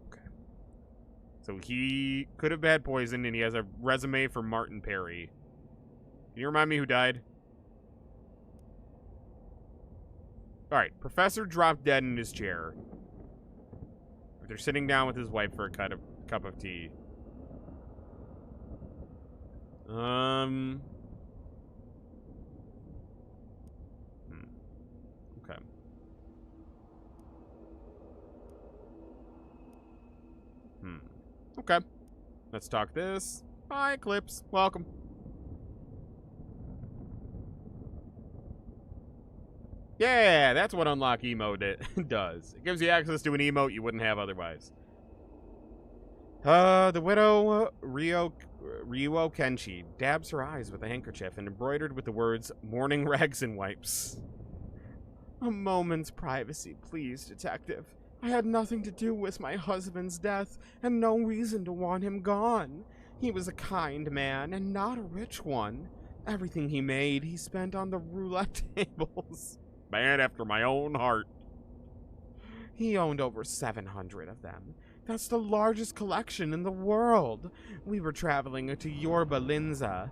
Okay. So he could have had poison, and he has a resume for Martin Perry. Can you remind me who died? Alright, Professor dropped dead in his chair. They're sitting down with his wife for a cup of tea. Okay. Okay. Let's talk this. Hi, Eclipse. Welcome. Yeah, that's what unlock emote does. It gives you access to an emote you wouldn't have otherwise. The widow, Ryuo Kenshi, dabs her eyes with a handkerchief and embroidered with the words, "Morning rags and wipes." A moment's privacy, please, detective. I had nothing to do with my husband's death, and no reason to want him gone. He was a kind man, and not a rich one. Everything he made, he spent on the roulette tables. Man after my own heart. He owned over 700 of them. That's the largest collection in the world. We were traveling to Yorba Linza,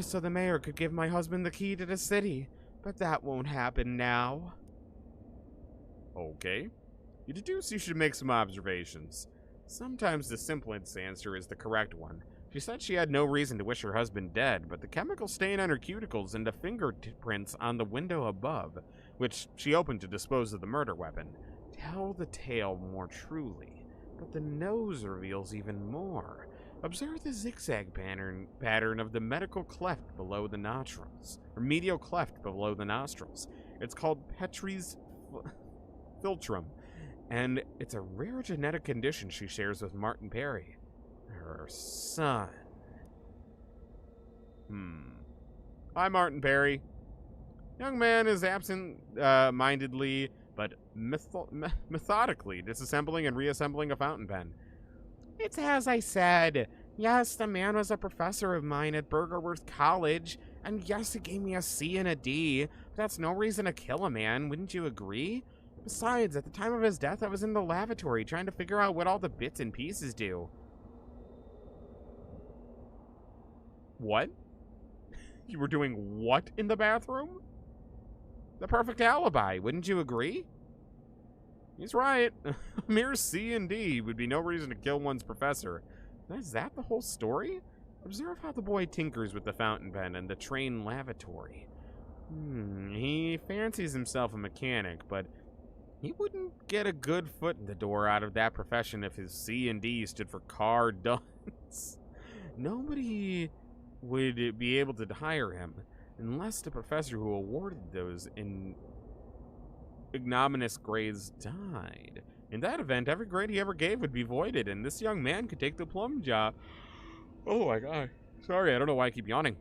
so the mayor could give my husband the key to the city. But that won't happen now. Okay. You deduce you should make some observations. Sometimes the simplest answer is the correct one. She said she had no reason to wish her husband dead, but the chemical stain on her cuticles and the fingerprints on the window above, which she opened to dispose of the murder weapon, tell the tale more truly. But the nose reveals even more. Observe the zigzag pattern of the medial cleft below the nostrils. It's called Petrie's philtrum, and it's a rare genetic condition she shares with Martin Perry, her son. Hi, Martin Perry. Young man is absent-mindedly but methodically disassembling and reassembling a fountain pen. It's as I said. Yes, the man was a professor of mine at Burgerworth College, and yes, he gave me a C and a D, but that's no reason to kill a man, wouldn't you agree? Besides, at the time of his death, I was in the lavatory trying to figure out what all the bits and pieces do. What? You were doing what in the bathroom? The perfect alibi, wouldn't you agree? He's right. A mere C and D would be no reason to kill one's professor. Is that the whole story? Observe how the boy tinkers with the fountain pen and the train lavatory. He fancies himself a mechanic, but he wouldn't get a good foot in the door out of that profession if his C and D stood for car dunce. Nobody would be able to hire him unless the professor who awarded those ignominious grades died. In that event, every grade he ever gave would be voided, and this young man could take the plum job. Oh my god. Sorry, I don't know why I keep yawning.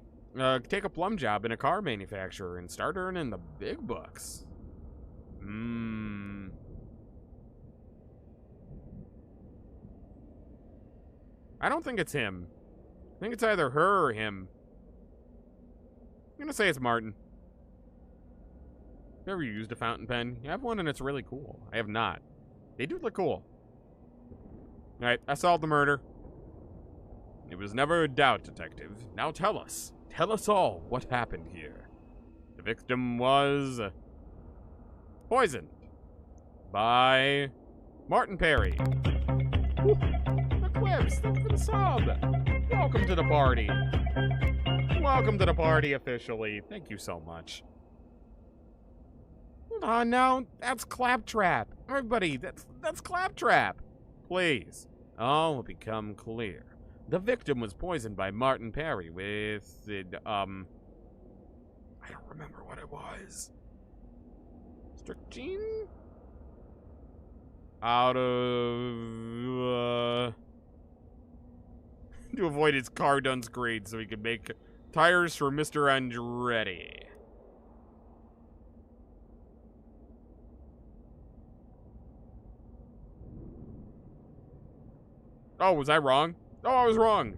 Take a plum job in a car manufacturer and start earning the big bucks. I don't think it's him. I think it's either her or him. I'm gonna say it's Martin. Never used a fountain pen. You have one and it's really cool. I have not. They do look cool. Alright, I solved the murder. It was never a doubt, detective. Now tell us. Tell us all what happened here. The victim was poisoned by Martin Perry. Woo. The quips, thank you for the sub. Welcome to the party. Welcome to the party officially. Thank you so much. Oh no, that's Claptrap. Everybody, that's Claptrap. Please, all will become clear. The victim was poisoned by Martin Perry with I don't remember what it was. Strychnine? Out of to avoid his car dunce grade so he could make tires for Mr. Andretti. Oh, was I wrong? Oh, I was wrong.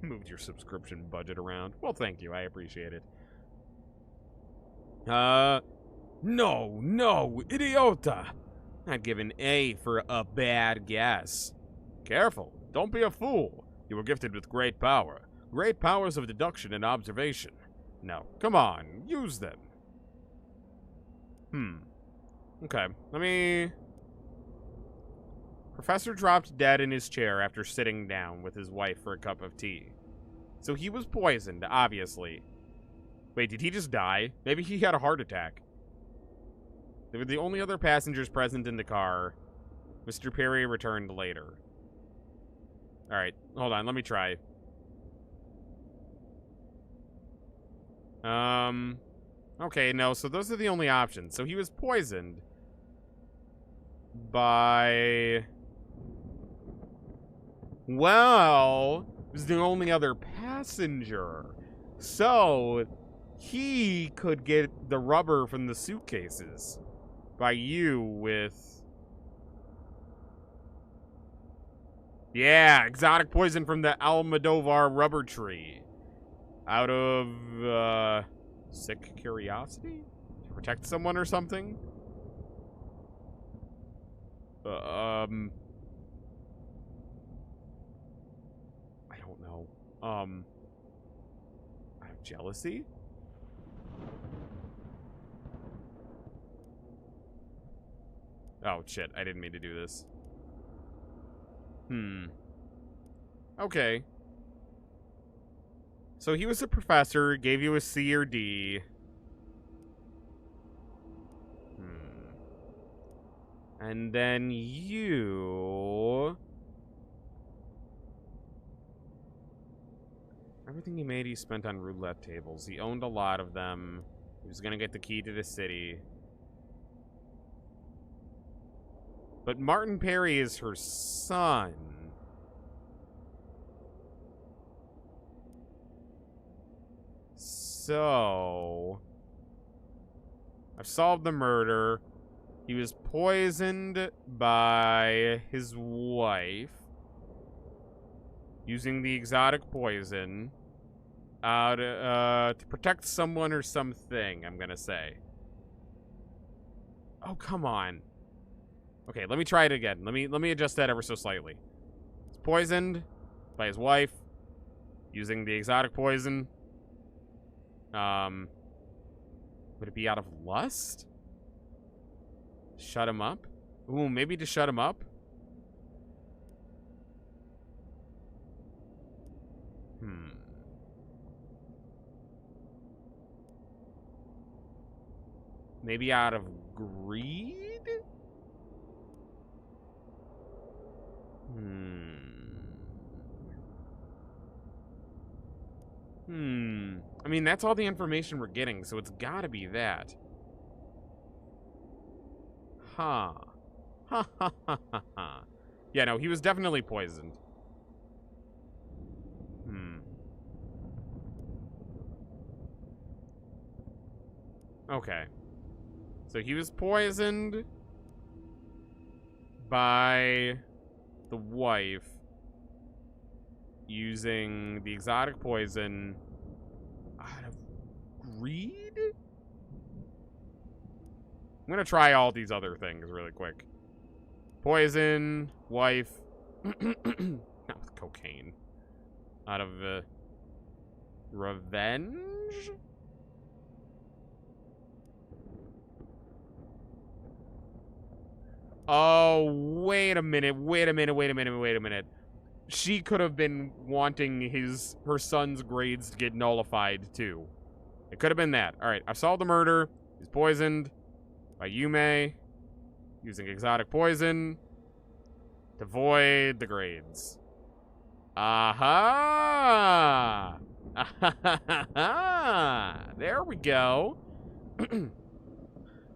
Moved your subscription budget around. Well, thank you. I appreciate it. No, idiota. I'd give an A for a bad guess. Careful. Don't be a fool. You were gifted with great power. Great powers of deduction and observation. Now, come on. Use them. Okay. Let me... Professor dropped dead in his chair after sitting down with his wife for a cup of tea. So he was poisoned, obviously. Wait, did he just die? Maybe he had a heart attack. They were the only other passengers present in the car. Mr. Perry returned later. Alright, hold on, let me try. Okay, no, so those are the only options. So he was poisoned by... Well, it was the only other passenger. So, he could get the rubber from the suitcases by you with... Yeah, exotic poison from the Almodovar rubber tree. Out of, sick curiosity? To protect someone or something? Out of jealousy? Oh, shit. I didn't mean to do this. Okay. So he was a professor, gave you a C or D. And then you... Everything he made, he spent on roulette tables. He owned a lot of them. He was gonna get the key to the city. But Martin Perry is her son. So... I've solved the murder. He was poisoned by his wife using the exotic poison to protect someone or something, I'm gonna say. Oh, come on. Okay, let me try it again. Let me adjust that ever so slightly. He's poisoned by his wife using the exotic poison. Would it be out of lust? Shut him up? Ooh, maybe to shut him up? Maybe out of greed? I mean, that's all the information we're getting, so it's gotta be that. Ha. Ha ha ha ha ha. Yeah, no, he was definitely poisoned. Okay. So he was poisoned by the wife using the exotic poison out of greed? I'm gonna try all these other things really quick. Poison, wife, not with cocaine. Out of revenge? Oh, wait a minute. She could have been wanting her son's grades to get nullified, too. It could have been that. All right, I've solved the murder. He's poisoned by Yume using exotic poison to void the grades. Aha! There we go.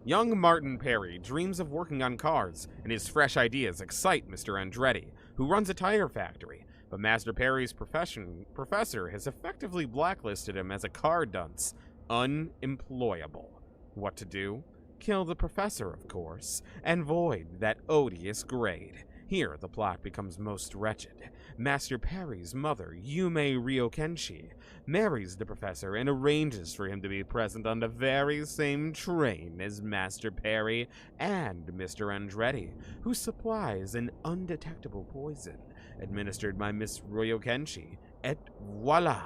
Young Martin Perry dreams of working on cars, and his fresh ideas excite Mr. Andretti, who runs a tire factory. But Master Perry's professor has effectively blacklisted him as a car dunce, unemployable. What to do? Kill the professor, of course, and void that odious grade. Here, the plot becomes most wretched. Master Perry's mother, Yume Ryokenshi, marries the professor and arranges for him to be present on the very same train as Master Perry and Mr. Andretti, who supplies an undetectable poison administered by Miss Ryokenshi. Et voila!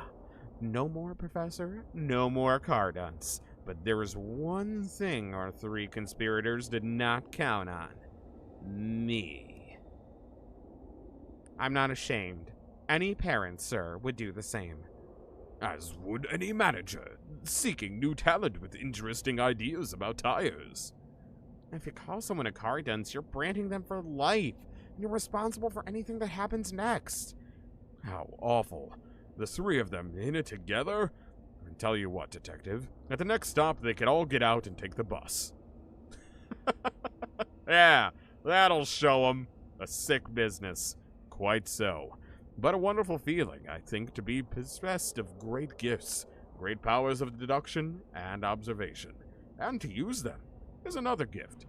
No more professor, no more car dunce. But there is one thing our three conspirators did not count on. Me. I'm not ashamed. Any parent, sir, would do the same. As would any manager, seeking new talent with interesting ideas about tires. If you call someone a car dunce, you're branding them for life, and you're responsible for anything that happens next. How awful. The three of them in it together? And tell you what, detective, at the next stop they can all get out and take the bus. Yeah, that'll show them. A sick business. Quite so. But a wonderful feeling, I think, to be possessed of great gifts, great powers of deduction and observation. And to use them is another gift.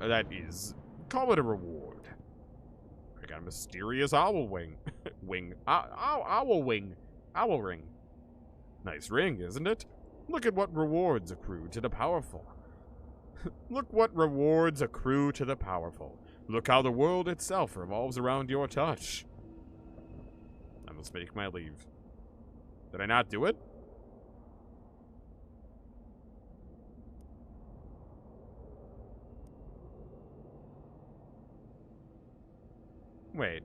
That is, call it a reward. I got a mysterious owl wing. Owl ring. Nice ring, isn't it? Look at what rewards accrue to the powerful. Look what rewards accrue to the powerful. Look how the world itself revolves around your touch. I must make my leave. Did I not do it? Wait.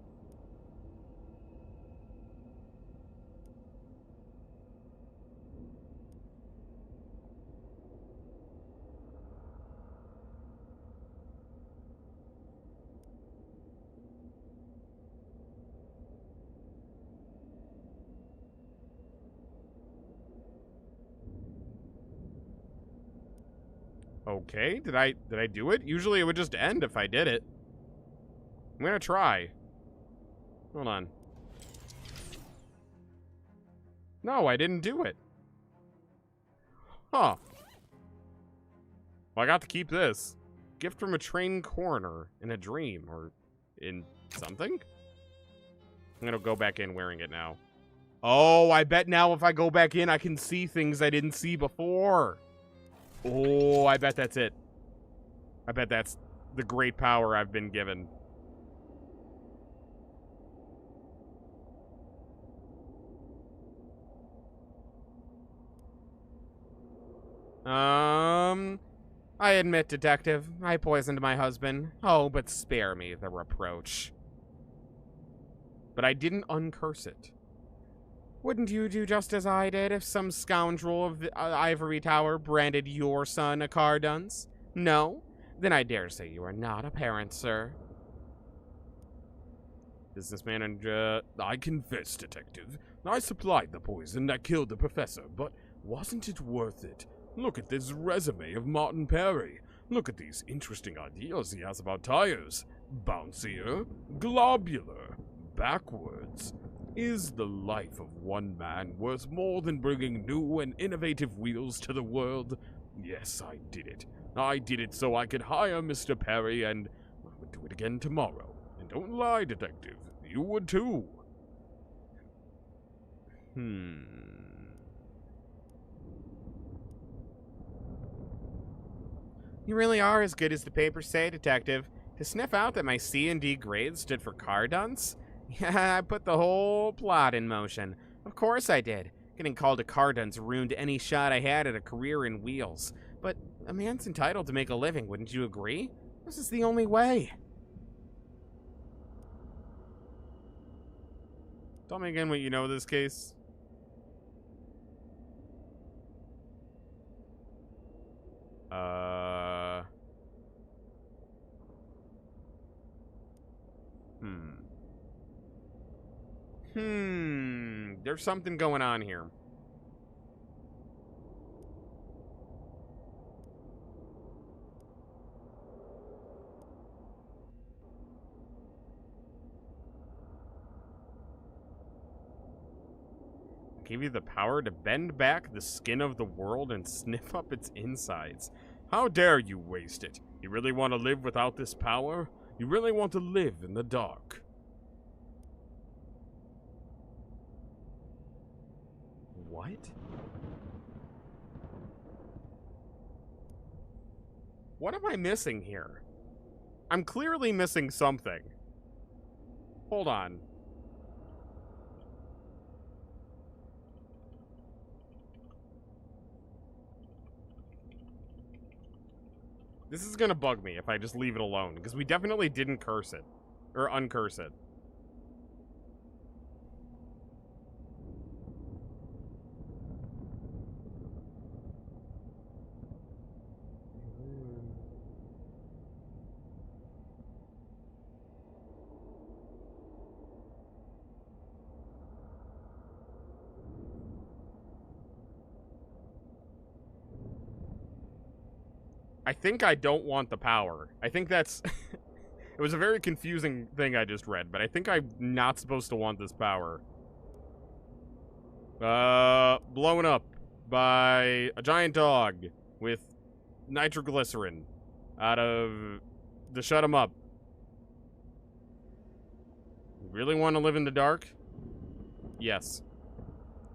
Okay, did I do it? Usually it would just end if I did it. I'm gonna try. Hold on. No, I didn't do it. Huh. Well, I got to keep this. Gift from a trained coroner in a dream, or in something? I'm gonna go back in wearing it now. Oh, I bet now if I go back in, I can see things I didn't see before. Oh, I bet that's it. I bet that's the great power I've been given. I admit, Detective, I poisoned my husband. Oh, but spare me the reproach. But I didn't uncurse it. Wouldn't you do just as I did if some scoundrel of the Ivory Tower branded your son a Cardunce? No? Then I dare say you are not a parent, sir. Businessman and, I confess, Detective. I supplied the poison that killed the professor, but wasn't it worth it? Look at this resume of Martin Perry. Look at these interesting ideas he has about tires. Bouncier, globular, backwards. Is the life of one man worth more than bringing new and innovative wheels to the world? Yes, I did it. I did it so I could hire Mr. Perry, and I would do it again tomorrow. And don't lie, Detective. You would too. You really are as good as the papers say, Detective. To sniff out that my C and D grades stood for Cardunce? Yeah, I put the whole plot in motion. Of course I did. Getting called a Cardunce ruined any shot I had at a career in wheels. But a man's entitled to make a living, wouldn't you agree? This is the only way. Tell me again what you know of this case. There's something going on here. Give you the power to bend back the skin of the world and sniff up its insides. How dare you waste it? You really want to live without this power? You really want to live in the dark? What? What am I missing here? I'm clearly missing something. Hold on. This is gonna bug me if I just leave it alone, because we definitely didn't curse it. Or uncurse it. I think I don't want the power. I think that's... It was a very confusing thing I just read, but I think I'm not supposed to want this power. Blown up by a giant dog with nitroglycerin out of the shut 'em up. You really want to live in the dark? Yes.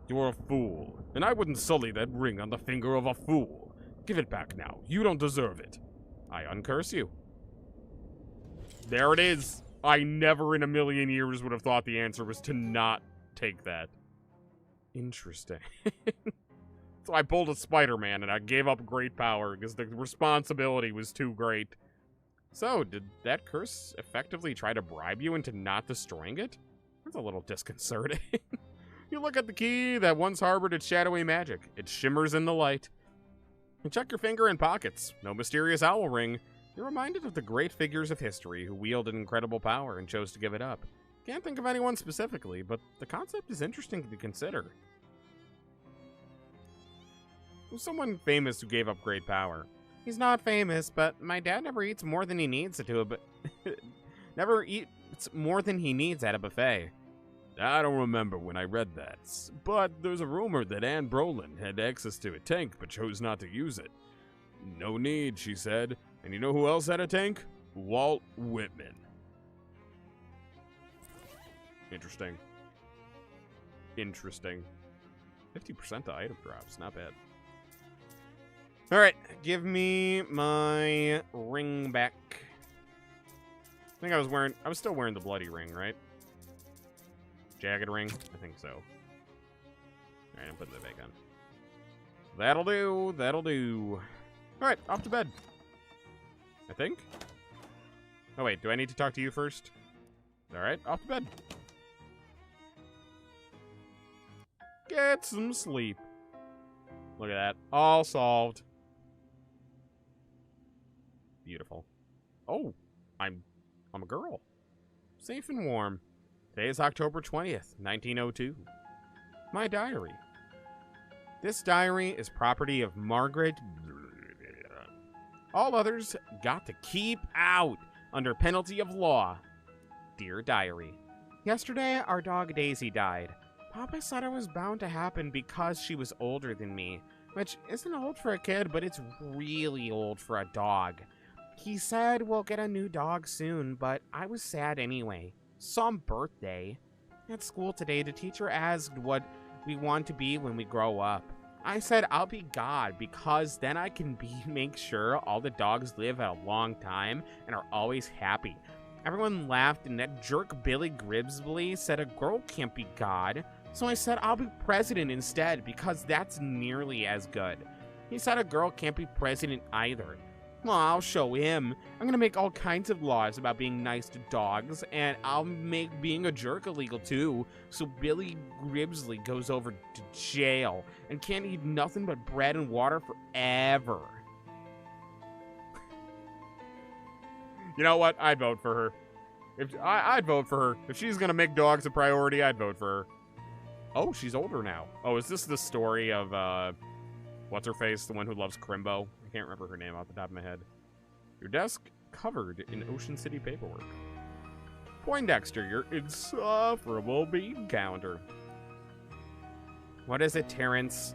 You're a fool, and I wouldn't sully that ring on the finger of a fool. Give it back now. You don't deserve it. I uncurse you. There it is. I never in a million years would have thought the answer was to not take that. Interesting. So I pulled a Spider-Man and I gave up great power because the responsibility was too great. So, did that curse effectively try to bribe you into not destroying it? That's a little disconcerting. You look at the key that once harbored its shadowy magic. It shimmers in the light. You check your finger and pockets. No mysterious owl ring. You're reminded of the great figures of history who wielded incredible power and chose to give it up. Can't think of anyone specifically, but the concept is interesting to consider. Who's someone famous who gave up great power? He's not famous, but my dad never eats more than he needs never eats more than he needs at a buffet. I don't remember when I read that, but there's a rumor that Anne Brolin had access to a tank but chose not to use it. No need, she said. And you know who else had a tank? Walt Whitman. Interesting. Interesting. 50% to item drops, not bad. Alright, give me my ring back. I think I was still wearing the bloody ring, right? Jagged ring? I think so. Alright, I'm putting that back on. That'll do, that'll do. Alright, off to bed. I think? Oh wait, do I need to talk to you first? Alright, off to bed. Get some sleep. Look at that. All solved. Beautiful. Oh, I'm a girl. Safe and warm. Today is October 20th, 1902. My diary. This diary is property of Margaret. All others got to keep out under penalty of law. Dear diary. Yesterday, our dog Daisy died. Papa said it was bound to happen because she was older than me, which isn't old for a kid, but it's really old for a dog. He said we'll get a new dog soon, but I was sad anyway. Some birthday. At school today, the teacher asked what we want to be when we grow up. I said I'll be God because then I can make sure all the dogs live a long time and are always happy. Everyone laughed, and that jerk Billy Gribsley said a girl can't be God. So I said I'll be president instead because that's nearly as good. He said a girl can't be president either. Well, I'll show him. I'm gonna make all kinds of laws about being nice to dogs, and I'll make being a jerk illegal too, so Billy Gribsley goes over to jail and can't eat nothing but bread and water forever. You know what? I'd vote for her. I'd vote for her. If she's gonna make dogs a priority, I'd vote for her. Oh, she's older now. Oh, is this the story of, what's her face? The one who loves Crimbo? I can't remember her name off the top of my head. Your desk covered in Ocean City paperwork. Poindexter, your insufferable bean counter. What is it, Terrence?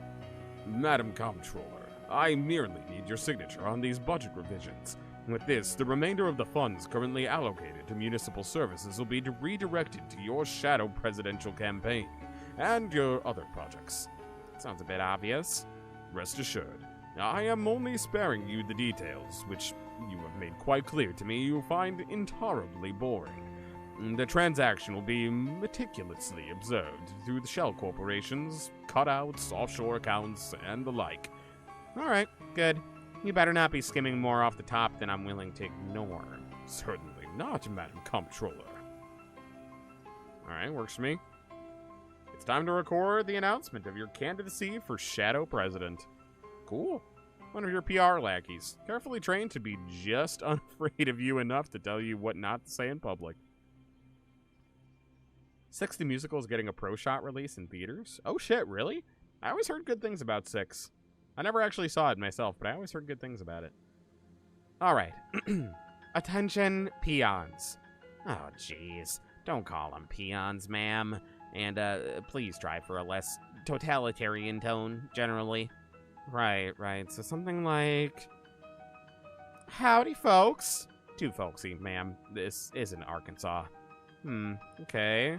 Madam Comptroller, I merely need your signature on these budget revisions. With this, the remainder of the funds currently allocated to municipal services will be redirected to your shadow presidential campaign and your other projects. Sounds a bit obvious. Rest assured, I am only sparing you the details, which you have made quite clear to me you find intolerably boring. The transaction will be meticulously observed through the shell corporations, cutouts, offshore accounts, and the like. Alright, good. You better not be skimming more off the top than I'm willing to ignore. Certainly not, Madam Comptroller. Alright, works for me. It's time to record the announcement of your candidacy for Shadow President. Cool. One of your PR lackeys, carefully trained to be just unafraid of you enough to tell you what not to say in public. 6 the Musical is getting a pro shot release in theaters. Oh shit, really? I always heard good things about 6. I never actually saw it myself, but I always heard good things about it. Alright. Attention, peons. Oh, jeez. Don't call them peons, ma'am. And, please try for a less totalitarian tone, generally. Right. So something like... Howdy, folks. Too folksy, ma'am. This isn't Arkansas. Okay.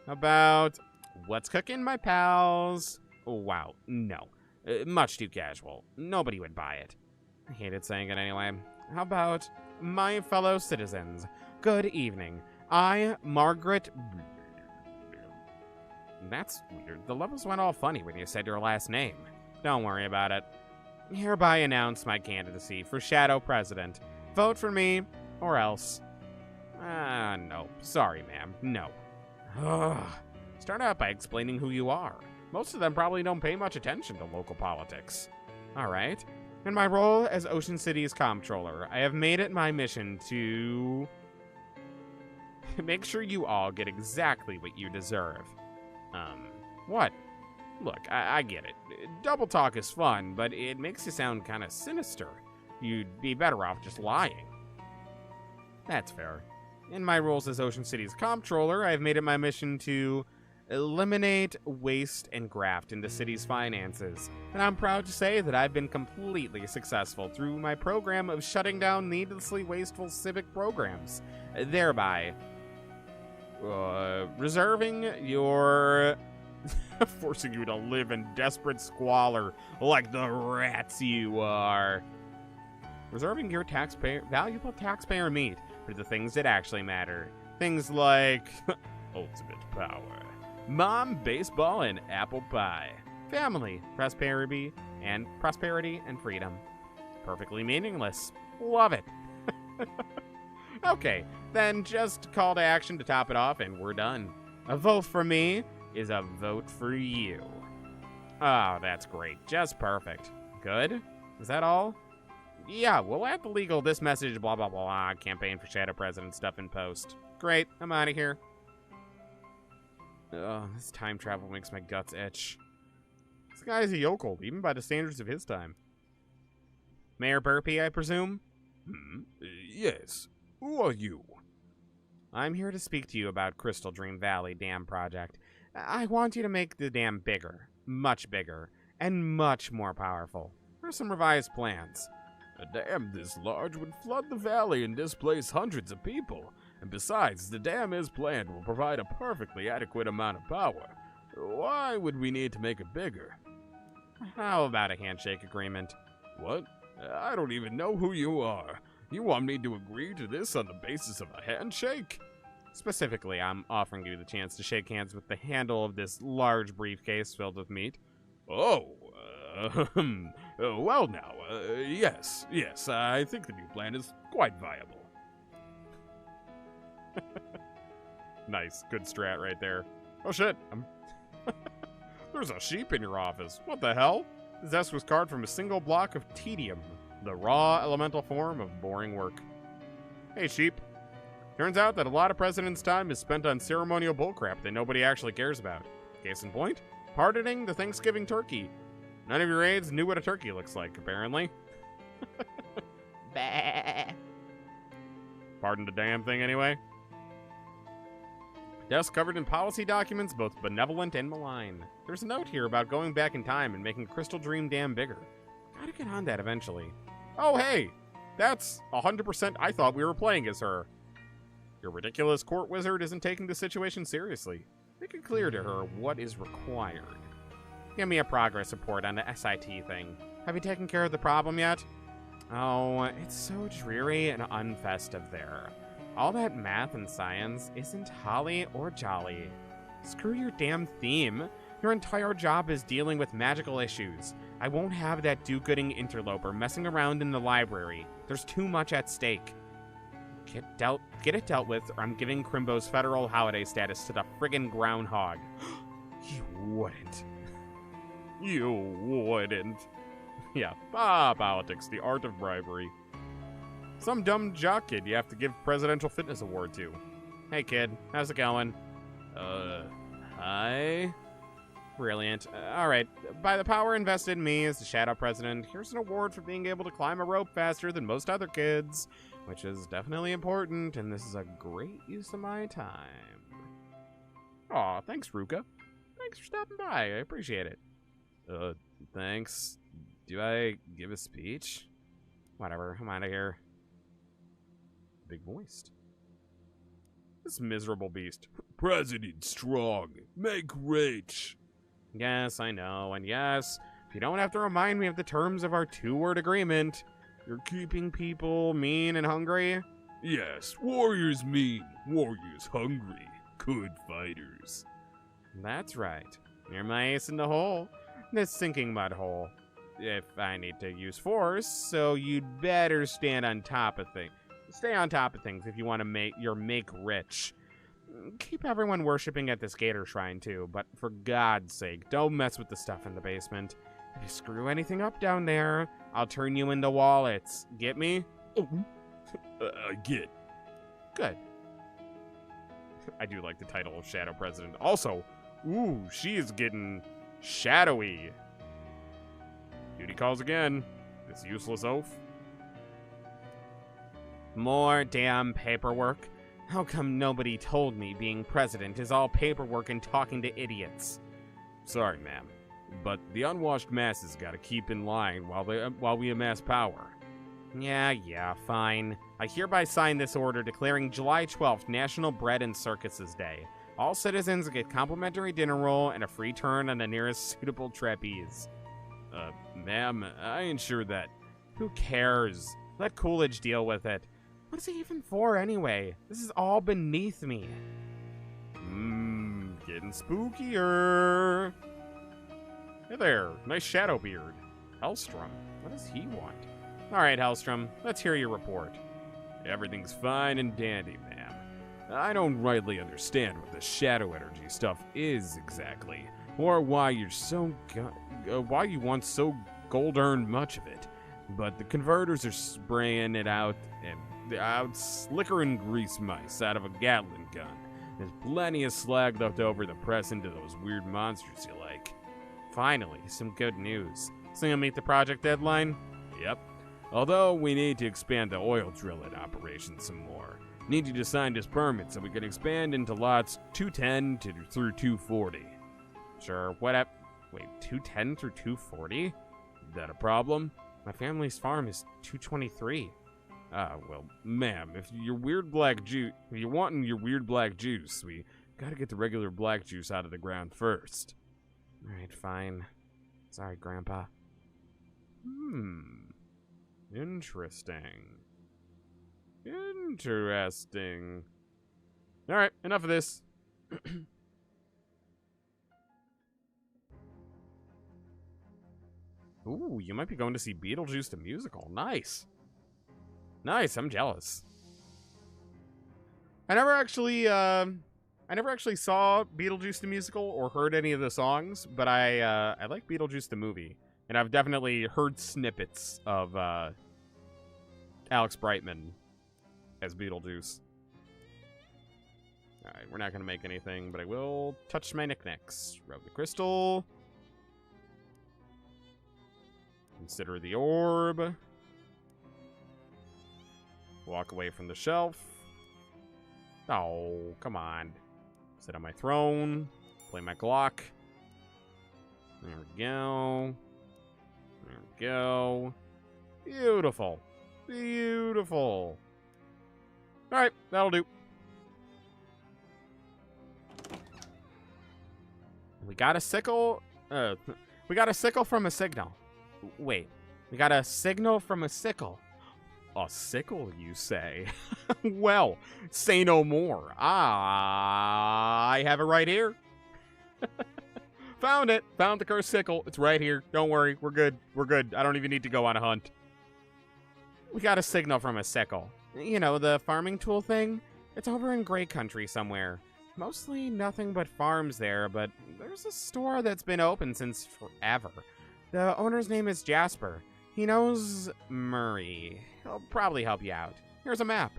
About... What's cooking, my pals? Oh, wow. No. Much too casual. Nobody would buy it. I hated saying it anyway. How about... My fellow citizens, good evening. I, Margaret... That's weird. The levels went all funny when you said your last name. Don't worry about it. Hereby announce my candidacy for Shadow President. Vote for me, or else. No. Sorry, ma'am. No. Ugh. Start out by explaining who you are. Most of them probably don't pay much attention to local politics. Alright. In my role as Ocean City's comptroller, I have made it my mission to make sure you all get exactly what you deserve. What? Look, I get it. Double talk is fun, but it makes you sound kind of sinister. You'd be better off just lying. That's fair. In my roles as Ocean City's comptroller, I have made it my mission to eliminate waste and graft in the city's finances. And I'm proud to say that I've been completely successful through my program of shutting down needlessly wasteful civic programs, thereby reserving your... forcing you to live in desperate squalor like the rats you are. Reserving your valuable taxpayer meat for the things that actually matter. Things like ultimate power, mom, baseball, and apple pie. Family, prosperity, and freedom. Perfectly meaningless. Love it. Okay, then just call to action to top it off, and we're done. A vote for me is a vote for you. Oh, that's great. Just perfect. Good? Is that all? Yeah, we'll add the legal this message blah blah blah campaign for Shadow President stuff in post. Great, I'm out of here. Ugh, this time travel makes my guts itch. This guy is a yokel, even by the standards of his time. Mayor Burpee, I presume? Yes. Who are you? I'm here to speak to you about Crystal Dream Valley Dam Project. I want you to make the dam bigger, much bigger, and much more powerful. Here's some revised plans. A dam this large would flood the valley and displace hundreds of people. And besides, the dam as planned will provide a perfectly adequate amount of power. Why would we need to make it bigger? How about a handshake agreement? What? I don't even know who you are. You want me to agree to this on the basis of a handshake? Specifically, I'm offering you the chance to shake hands with the handle of this large briefcase filled with meat. Oh, well now, yes, I think the new plan is quite viable. Nice, good strat right there. Oh shit, there's a sheep in your office. What the hell? This desk was carved from a single block of tedium, the raw elemental form of boring work. Hey sheep. Turns out that a lot of president's time is spent on ceremonial bullcrap that nobody actually cares about. Case in point, pardoning the Thanksgiving turkey. None of your aides knew what a turkey looks like, apparently. Bah. Pardon the damn thing anyway. Desk covered in policy documents, both benevolent and malign. There's a note here about going back in time and making Crystal Dream Dam bigger. Gotta get on that eventually. Oh hey! That's 100% I thought we were playing as her. Your ridiculous court wizard isn't taking the situation seriously. Make it clear to her what is required. Give me a progress report on the SIT thing. Have you taken care of the problem yet? Oh, it's so dreary and unfestive there. All that math and science isn't holly or jolly. Screw your damn theme. Your entire job is dealing with magical issues. I won't have that do-gooding interloper messing around in the library. There's too much at stake. Get it dealt with, or I'm giving Crimbo's federal holiday status to the friggin' groundhog. You wouldn't. You wouldn't. Yeah, politics, the art of bribery. Some dumb jock kid you have to give Presidential Fitness Award to. Hey kid, how's it going? Hi? Brilliant. Alright, by the power invested in me as the Shadow President, here's an award for being able to climb a rope faster than most other kids. Which is definitely important, and this is a great use of my time. Aw, thanks, Ruka. Thanks for stopping by. I appreciate it. Thanks. Do I give a speech? Whatever, I'm out of here. Big voiced. This miserable beast. President strong. Make rich. Yes, I know, and yes, if you don't have to remind me of the terms of our 2-word agreement, you're keeping people mean and hungry? Yes, warriors mean, warriors hungry, good fighters. That's right. You're my ace in the hole. This sinking mud hole. If I need to use force, so you'd better stand on top of things. Stay on top of things if you want to make rich. Keep everyone worshipping at this gator shrine too, but for God's sake, don't mess with the stuff in the basement. If you screw anything up down there, I'll turn you into wallets. Get me? Get. Good. I do like the title of Shadow President. Also, ooh, she is getting shadowy. Duty calls again. This useless oaf. More damn paperwork. How come nobody told me being president is all paperwork and talking to idiots? Sorry, ma'am, but the unwashed masses gotta keep in line while we amass power. Yeah, fine. I hereby sign this order declaring July 12th National Bread and Circuses Day. All citizens get complimentary dinner roll and a free turn on the nearest suitable trapeze. Ma'am, I ain't sure that. Who cares? Let Coolidge deal with it. What is he even for, anyway? This is all beneath me. Getting spookier. Hey there, nice shadow beard. Hellstrom, what does he want? All right, Hellstrom, let's hear your report. Everything's fine and dandy, ma'am. I don't rightly understand what the shadow energy stuff is exactly, or why you want so gold-earned much of it. But the converters are spraying it out slicker and grease mice out of a Gatling gun. There's plenty of slag left over to press into those weird monsters you like. Finally, some good news. So you'll meet the project deadline? Yep. Although we need to expand the oil drilling operation some more. Need you to sign this permit so we can expand into lots 210 through 240. Sure, wait, 210 through 240? Is that a problem? My family's farm is 223. Well, ma'am, if you're wanting your weird black juice, we gotta get the regular black juice out of the ground first. Alright, fine. Sorry, Grandpa. Interesting. Alright, enough of this. Ooh, you might be going to see Beetlejuice the musical. Nice. Nice, I'm jealous. I never actually saw Beetlejuice the musical or heard any of the songs, but I like Beetlejuice the movie, and I've definitely heard snippets of Alex Brightman as Beetlejuice. All right, we're not gonna make anything, but I will touch my knickknacks. Rub the crystal. Consider the orb. Walk away from the shelf. Oh, come on. Sit on my throne. Play my Glock. There we go. There we go. Beautiful. Beautiful. Alright, that'll do. We got a sickle. We got a sickle from a signal. Wait. We got a signal from a sickle. A sickle, you say? Well, say no more. I have it right here. Found it. Found the cursed sickle. It's right here. Don't worry. We're good. We're good. I don't even need to go on a hunt. We got a signal from a sickle. You know, the farming tool thing? It's over in Grey Country somewhere. Mostly nothing but farms there, but there's a store that's been open since forever. The owner's name is Jasper. He knows Murray. He'll probably help you out. Here's a map.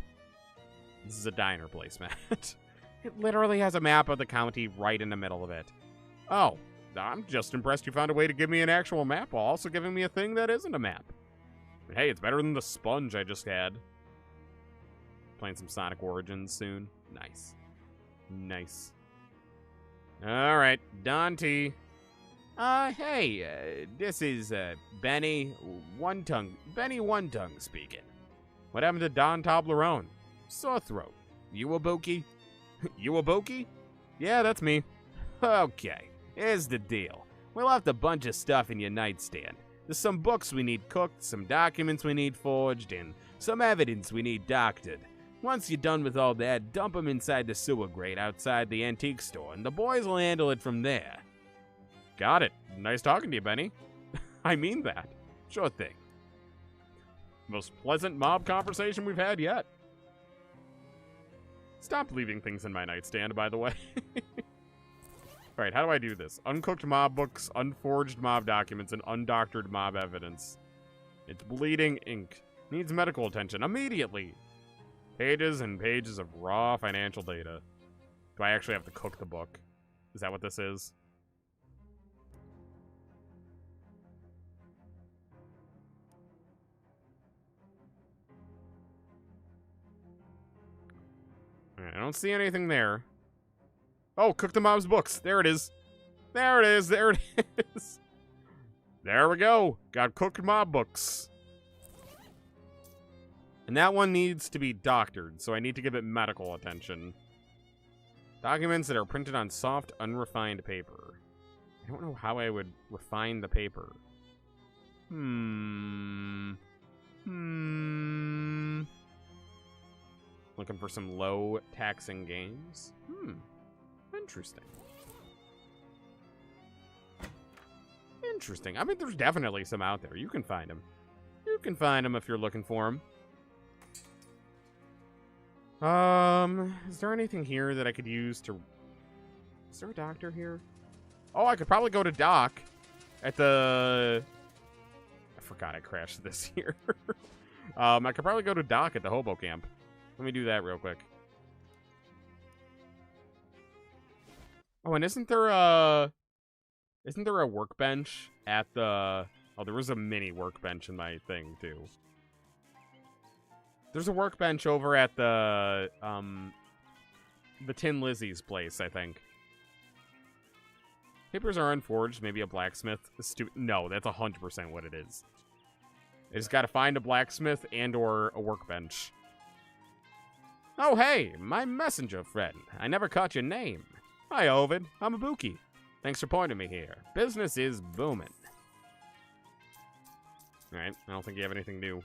This is a diner placement. It literally has a map of the county right in the middle of it. Oh, I'm just impressed you found a way to give me an actual map while also giving me a thing that isn't a map. But hey, it's better than the sponge I just had. Playing some Sonic Origins soon. Nice. Nice. Alright, Dante. Hey, this is, Benny One-Tongue speaking. What happened to Don Toblerone? Sore throat. You a bookie? You a bookie? Yeah, that's me. Okay, here's the deal. We left a bunch of stuff in your nightstand. There's some books we need cooked, some documents we need forged, and some evidence we need doctored. Once you're done with all that, dump them inside the sewer grate outside the antique store, and the boys will handle it from there. Got it. Nice talking to you, Benny. I mean that. Sure thing. Most pleasant mob conversation we've had yet. Stop leaving things in my nightstand, by the way. Alright, how do I do this? Uncooked mob books, unforged mob documents, and undoctored mob evidence. It's bleeding ink. Needs medical attention immediately. Pages and pages of raw financial data. Do I actually have to cook the book? Is that what this is? Alright, I don't see anything there. Oh, cook the mob's books. There it is. There it is. There it is. There we go. Got cooked mob books. And that one needs to be doctored, so I need to give it medical attention. Documents that are printed on soft, unrefined paper. I don't know how I would refine the paper. Looking for some low taxing games. Interesting. Interesting. I mean, there's definitely some out there. You can find them. You can find them if you're looking for them. Is there anything here that I could use to... Is there a doctor here? Oh, I could probably go to Doc at the... I forgot I crashed this here. I could probably go to Doc at the hobo camp. Let me do that real quick. Oh, and isn't there a workbench at the... Oh, there was a mini workbench in my thing, too. There's a workbench over at the Tin Lizzie's place, I think. Papers are unforged, maybe a blacksmith. No, that's 100% what it is. I just gotta find a blacksmith and or a workbench. Oh, hey, my messenger friend. I never caught your name. Hi, Ovid. I'm Ibuki. Thanks for pointing me here. Business is booming. Alright, I don't think you have anything new.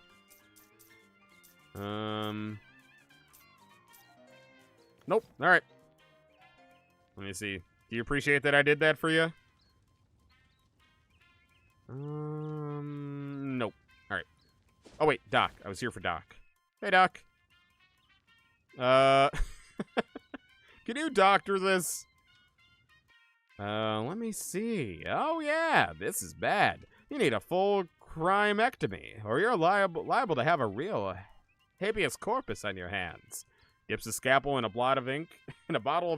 Nope. Alright. Let me see. Do you appreciate that I did that for you? Nope. Alright. Oh, wait. Doc. I was here for Doc. Hey, Doc. Can you doctor this? Let me see. Oh, yeah. This is bad. You need a full crimectomy, or you're liable to have a real habeas corpus on your hands. Dips a scalpel in a bottle of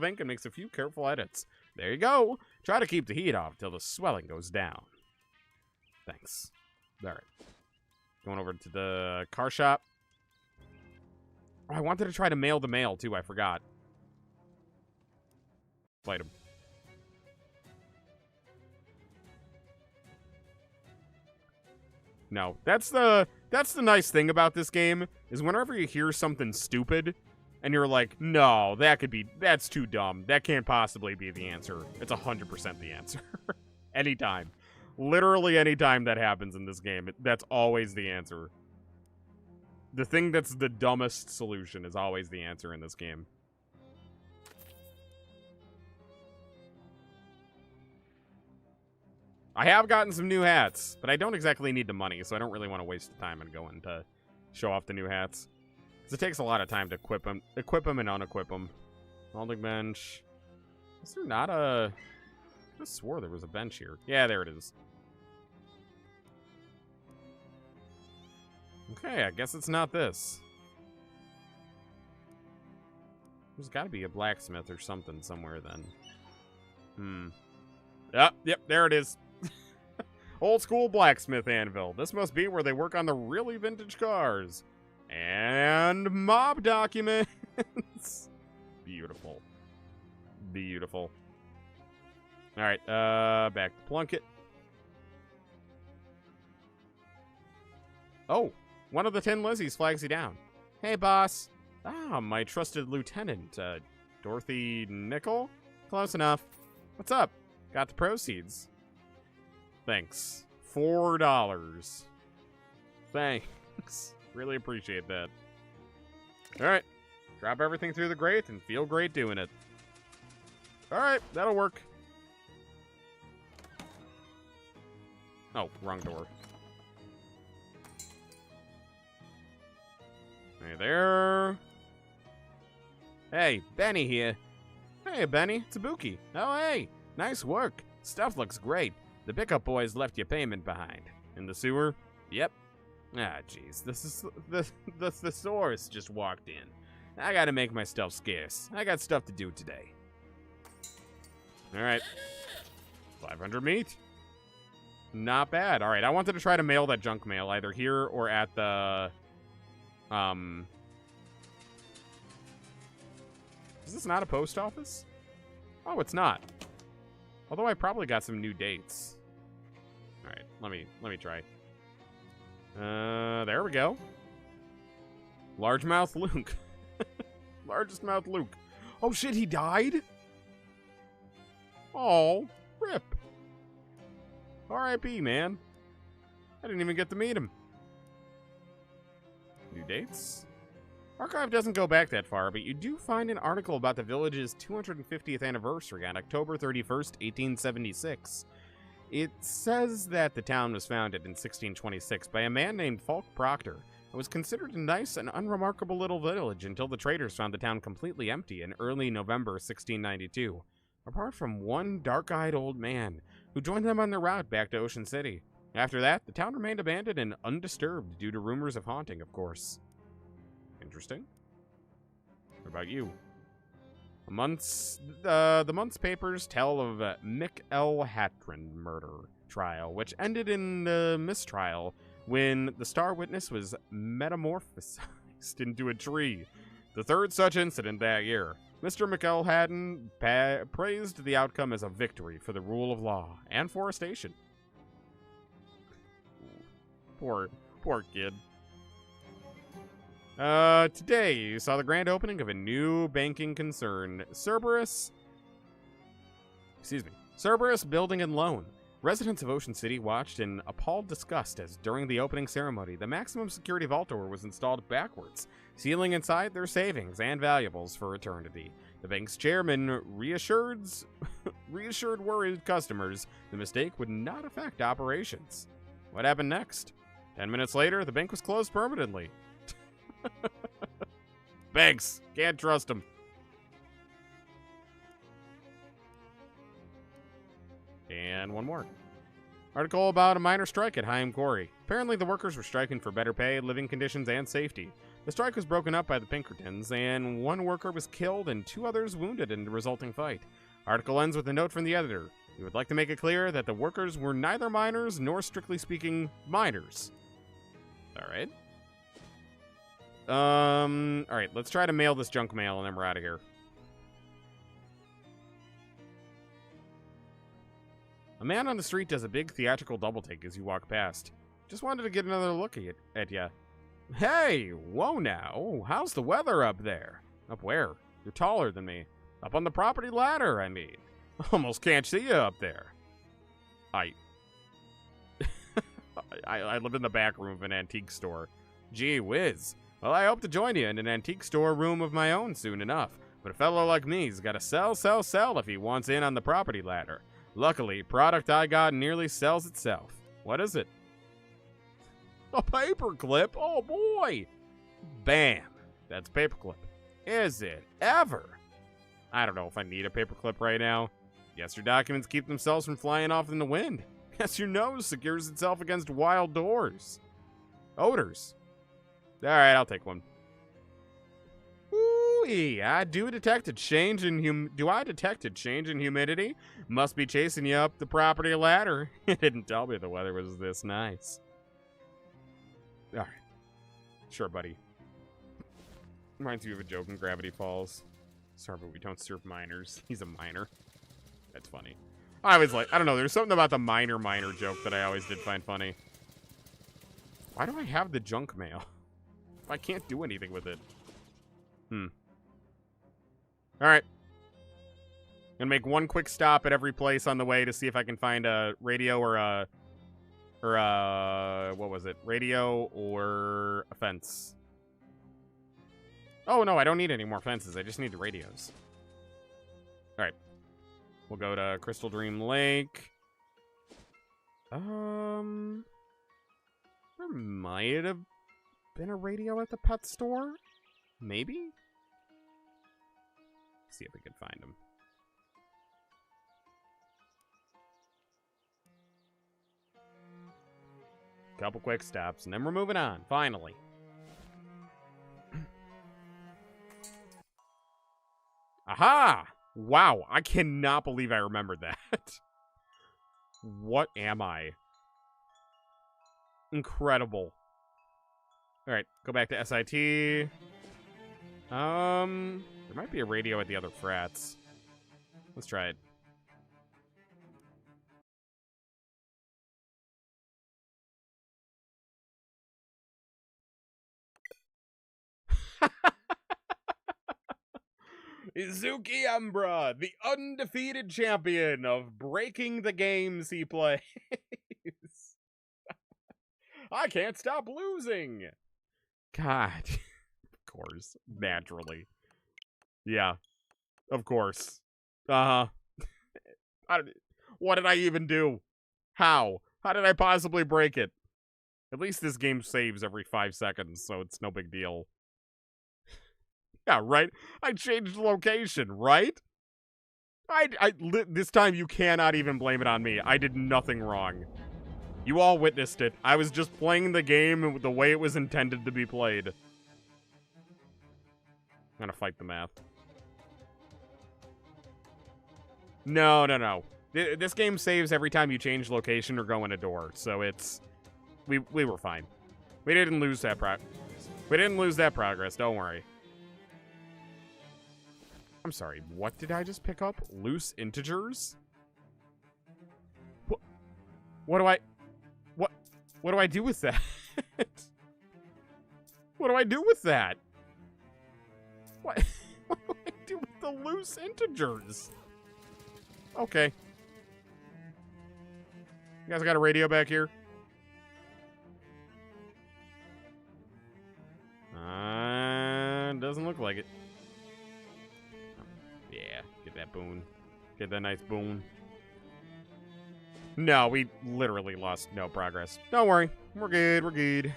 ink, and makes a few careful edits. There you go. Try to keep the heat off till the swelling goes down. Thanks. All right. Going over to the car shop. Oh, I wanted to try to mail the mail, too. I forgot. Fight him. No, that's the nice thing about this game, is whenever you hear something stupid, and you're like, no, that's too dumb. That can't possibly be the answer. It's 100% the answer. Anytime. Literally anytime that happens in this game, that's always the answer. The thing that's the dumbest solution is always the answer in this game. I have gotten some new hats, but I don't exactly need the money, so I don't really want to waste the time and go in to show off the new hats. Because it takes a lot of time to equip them and unequip them. Holding bench. Is there not a... I just swore there was a bench here. Yeah, there it is. Okay, I guess it's not this. There's got to be a blacksmith or something somewhere then. Yep, there it is. Old school blacksmith anvil. This must be where they work on the really vintage cars. And mob documents. Beautiful. Beautiful. Alright, back to Plunkett. Oh, one of the 10 Lizzies flags you down. Hey, boss. Ah, my trusted lieutenant, Dorothy Nickel? Close enough. What's up? Got the proceeds. Thanks. $4. Thanks. Really appreciate that. Alright. Drop everything through the grate and feel great doing it. Alright, that'll work. Oh, wrong door. Hey there. Hey, Benny here. Hey, Benny, it's Ibuki. Oh, hey, nice work. Stuff looks great. The pickup boys left your payment behind. In the sewer? Yep. Ah, jeez, the thesaurus just walked in. I gotta make my stuff scarce. I got stuff to do today. Alright. 500 meat. Not bad. Alright, I wanted to try to mail that junk mail either here or at the... Is this not a post office? Oh, it's not. Although I probably got some new dates. Alright, let me try. There we go. Largemouth Luke. Largest mouth Luke. Oh shit, he died? Oh, rip. R.I.P., man. I didn't even get to meet him. New dates? Archive doesn't go back that far, but you do find an article about the village's 250th anniversary on October 31st, 1876. It says that the town was founded in 1626 by a man named Falk Proctor. It was considered a nice and unremarkable little village until the traders found the town completely empty in early November 1692, apart from one dark-eyed old man who joined them on their route back to Ocean City. After that, the town remained abandoned and undisturbed due to rumors of haunting, of course. Interesting. What about you? The month's papers tell of Mick L. Hatrin murder trial, which ended in a mistrial when the star witness was metamorphosized into a tree. The third such incident that year. Mr. McElhatton praised the outcome as a victory for the rule of law and forestation. Poor kid. Today you saw the grand opening of a new banking concern, Cerberus Building and Loan. Residents of Ocean City watched in appalled disgust as during the opening ceremony, the maximum security vault door was installed backwards, sealing inside their savings and valuables for eternity. The bank's chairman reassured worried customers the mistake would not affect operations. What happened next? 10 minutes later, the bank was closed permanently. Banks, can't trust them. And one more. Article about a minor strike at Hyam Quarry. Apparently the workers were striking for better pay, living conditions, and safety. The strike was broken up by the Pinkertons, and one worker was killed and 2 others wounded in the resulting fight. Article ends with a note from the editor. We would like to make it clear that the workers were neither miners nor, strictly speaking, miners. Alright. Alright, let's try to mail this junk mail and then we're out of here. A man on the street does a big theatrical double-take as you walk past. Just wanted to get another look at ya. Hey, whoa now. How's the weather up there? Up where? You're taller than me. Up on the property ladder, I mean. Almost can't see you up there. I live in the back room of an antique store. Gee whiz. Well, I hope to join you in an antique store room of my own soon enough. But a fellow like me's got to sell if he wants in on the property ladder. Luckily, product I got nearly sells itself. What is it? A paperclip? Oh boy! Bam! That's paperclip. Is it ever? I don't know if I need a paperclip right now. Guess your documents keep themselves from flying off in the wind. Guess your nose secures itself against wild odors. Alright, I'll take one. Ooh-ee, do I detect a change in humidity? Must be chasing you up the property ladder. It didn't tell me the weather was this nice. Alright. Sure, buddy. Reminds you of a joke in Gravity Falls. Sorry, but we don't serve minors. He's a minor. That's funny. I always I don't know, there's something about the minor joke that I always did find funny. Why do I have the junk mail? I can't do anything with it. Alright. Gonna make one quick stop at every place on the way to see if I can find a radio or what was it? Radio or a fence. Oh, no, I don't need any more fences. I just need the radios. All right. We'll go to Crystal Dream Lake. There might have been a radio at the pet store. Maybe? See if we can find him. Couple quick stops, and then we're moving on, finally. Aha! Wow, I cannot believe I remembered that. What am I? Incredible. Alright, go back to SIT. There might be a radio at the other frats. Let's try it. Izuki Umbra, the undefeated champion of breaking the games he plays. I can't stop losing. God. Of course. Naturally. Yeah. Of course. Uh-huh. What did I even do? How? How did I possibly break it? At least this game saves every 5 seconds, so it's no big deal. Yeah, right? I changed location, right? This time you cannot even blame it on me. I did nothing wrong. You all witnessed it. I was just playing the game the way it was intended to be played. I'm gonna fight the math. No, no, no. This game saves every time you change location or go in a door, so it's... We were fine. We didn't lose that progress, don't worry. I'm sorry, what did I just pick up? Loose integers? What do I do with that? What do I do with that? What do I do with the loose integers? Okay. You guys got a radio back here? Doesn't look like it. Yeah, get that boon. Get that nice boon. No, we literally lost no progress. Don't worry. We're good, we're good.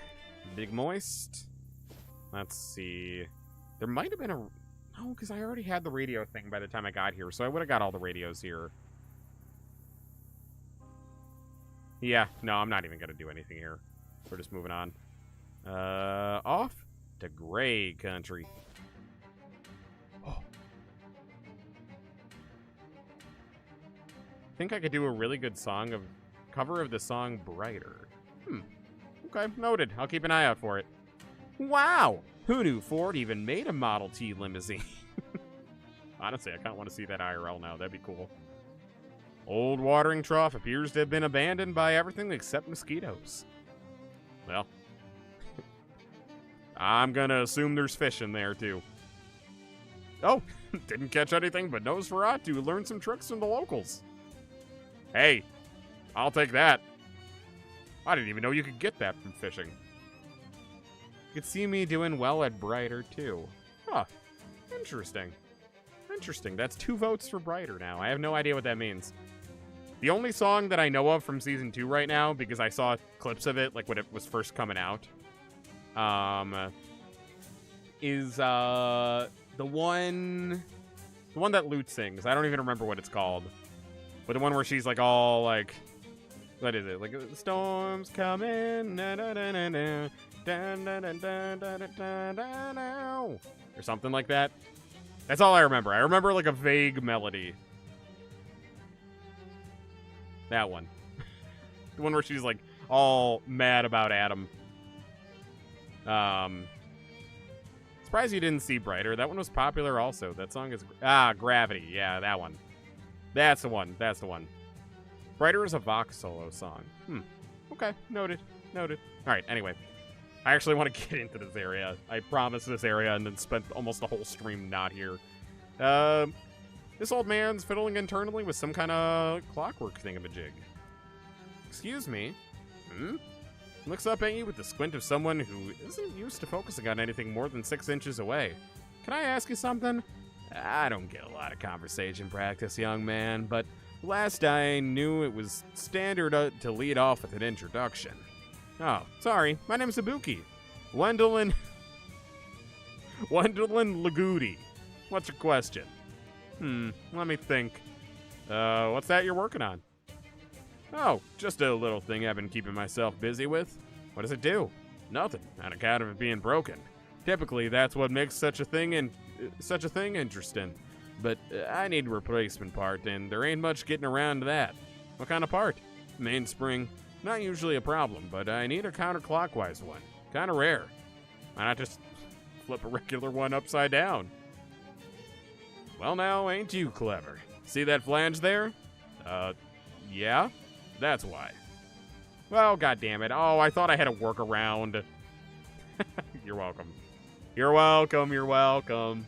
Big Moist. Let's see. There might have been a... No, because I already had the radio thing by the time I got here, so I would have got all the radios here. Yeah, no, I'm not even going to do anything here. We're just moving on. Off to Gray Country. Oh. I think I could do a really good cover of the song Brighter. Okay, noted. I'll keep an eye out for it. Wow! Who knew Ford even made a Model T limousine? Honestly, I kind of want to see that IRL now. That'd be cool. Old watering trough appears to have been abandoned by everything except mosquitoes. Well, I'm gonna assume there's fish in there, too. Oh, didn't catch anything but Nosferatu learned some tricks from the locals. Hey, I'll take that. I didn't even know you could get that from fishing. You could see me doing well at Brighter, too. Huh. Interesting. Interesting. That's 2 votes for Brighter now. I have no idea what that means. The only song that I know of from Season 2 right now, because I saw clips of it, like, when it was first coming out, is, the one that Lute sings. I don't even remember what it's called. But the one where she's, like, all, like... What is it? Like, the storm's coming, na-na-na-na-na, da-na-na-na-na-na-na-na, or something like that. That's all I remember. I remember, like, a vague melody. That one. The one where she's, like, all mad about Adam. Surprised you didn't see Brighter. That one was popular also. That song is... Gravity. Yeah, that one. That's the one. That's the one. Brighter is a Vox solo song. Okay. Noted. Noted. Alright, anyway. I actually want to get into this area. I promised this area and then spent almost the whole stream not here. This old man's fiddling internally with some kind of clockwork thingamajig. Excuse me? Looks up at you with the squint of someone who isn't used to focusing on anything more than 6 inches away. can I ask you something? I don't get a lot of conversation practice, young man, but last I knew it was standard to lead off with an introduction. Oh, sorry, my name's Ibuki. Wendolyn Lagudi. What's your question? Let me think. What's that you're working on? Oh, just a little thing I've been keeping myself busy with. What does it do? Nothing, on account of it being broken. Typically, that's what makes such a thing interesting. But I need a replacement part, and there ain't much getting around to that. What kind of part? Mainspring. Not usually a problem, but I need a counterclockwise one. Kind of rare. Why not just flip a regular one upside down? Well, now, ain't you clever? See that flange there? Yeah? That's why. Well, goddammit. Oh, I thought I had a workaround. You're welcome. You're welcome.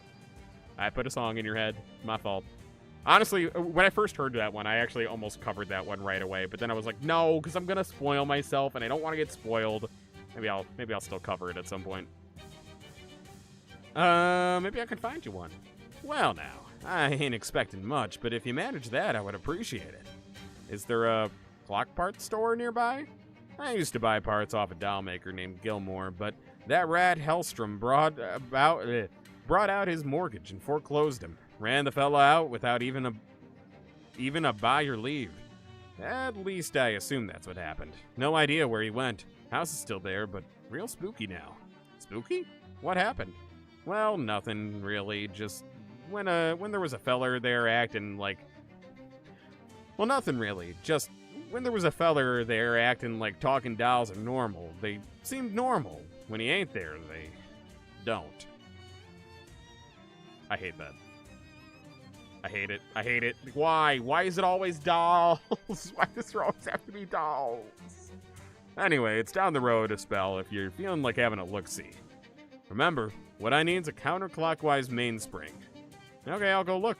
I put a song in your head. My fault. Honestly, when I first heard that one, I actually almost covered that one right away. But then I was like, no, because I'm gonna spoil myself, and I don't want to get spoiled. Maybe I'll still cover it at some point. Maybe I can find you one. Well, now, I ain't expecting much, but if you manage that, I would appreciate it. Is there a clock parts store nearby? I used to buy parts off a doll maker named Gilmore, but that rat Hellstrom brought out his mortgage and foreclosed him. Ran the fella out without even a by your leave. At least I assume that's what happened. No idea where he went. House is still there, but real spooky now. Spooky? What happened? Well, nothing really. Just when there was a feller there acting like... Well, nothing really. Just when there was a feller there acting like talking dolls are normal, they seemed normal. When he ain't there, they don't. I hate that. I hate it. Why? Why is it always dolls? Why does there always have to be dolls? Anyway, it's down the road a spell if you're feeling like having a look-see. Remember, what I need is a counterclockwise mainspring. Okay, I'll go look.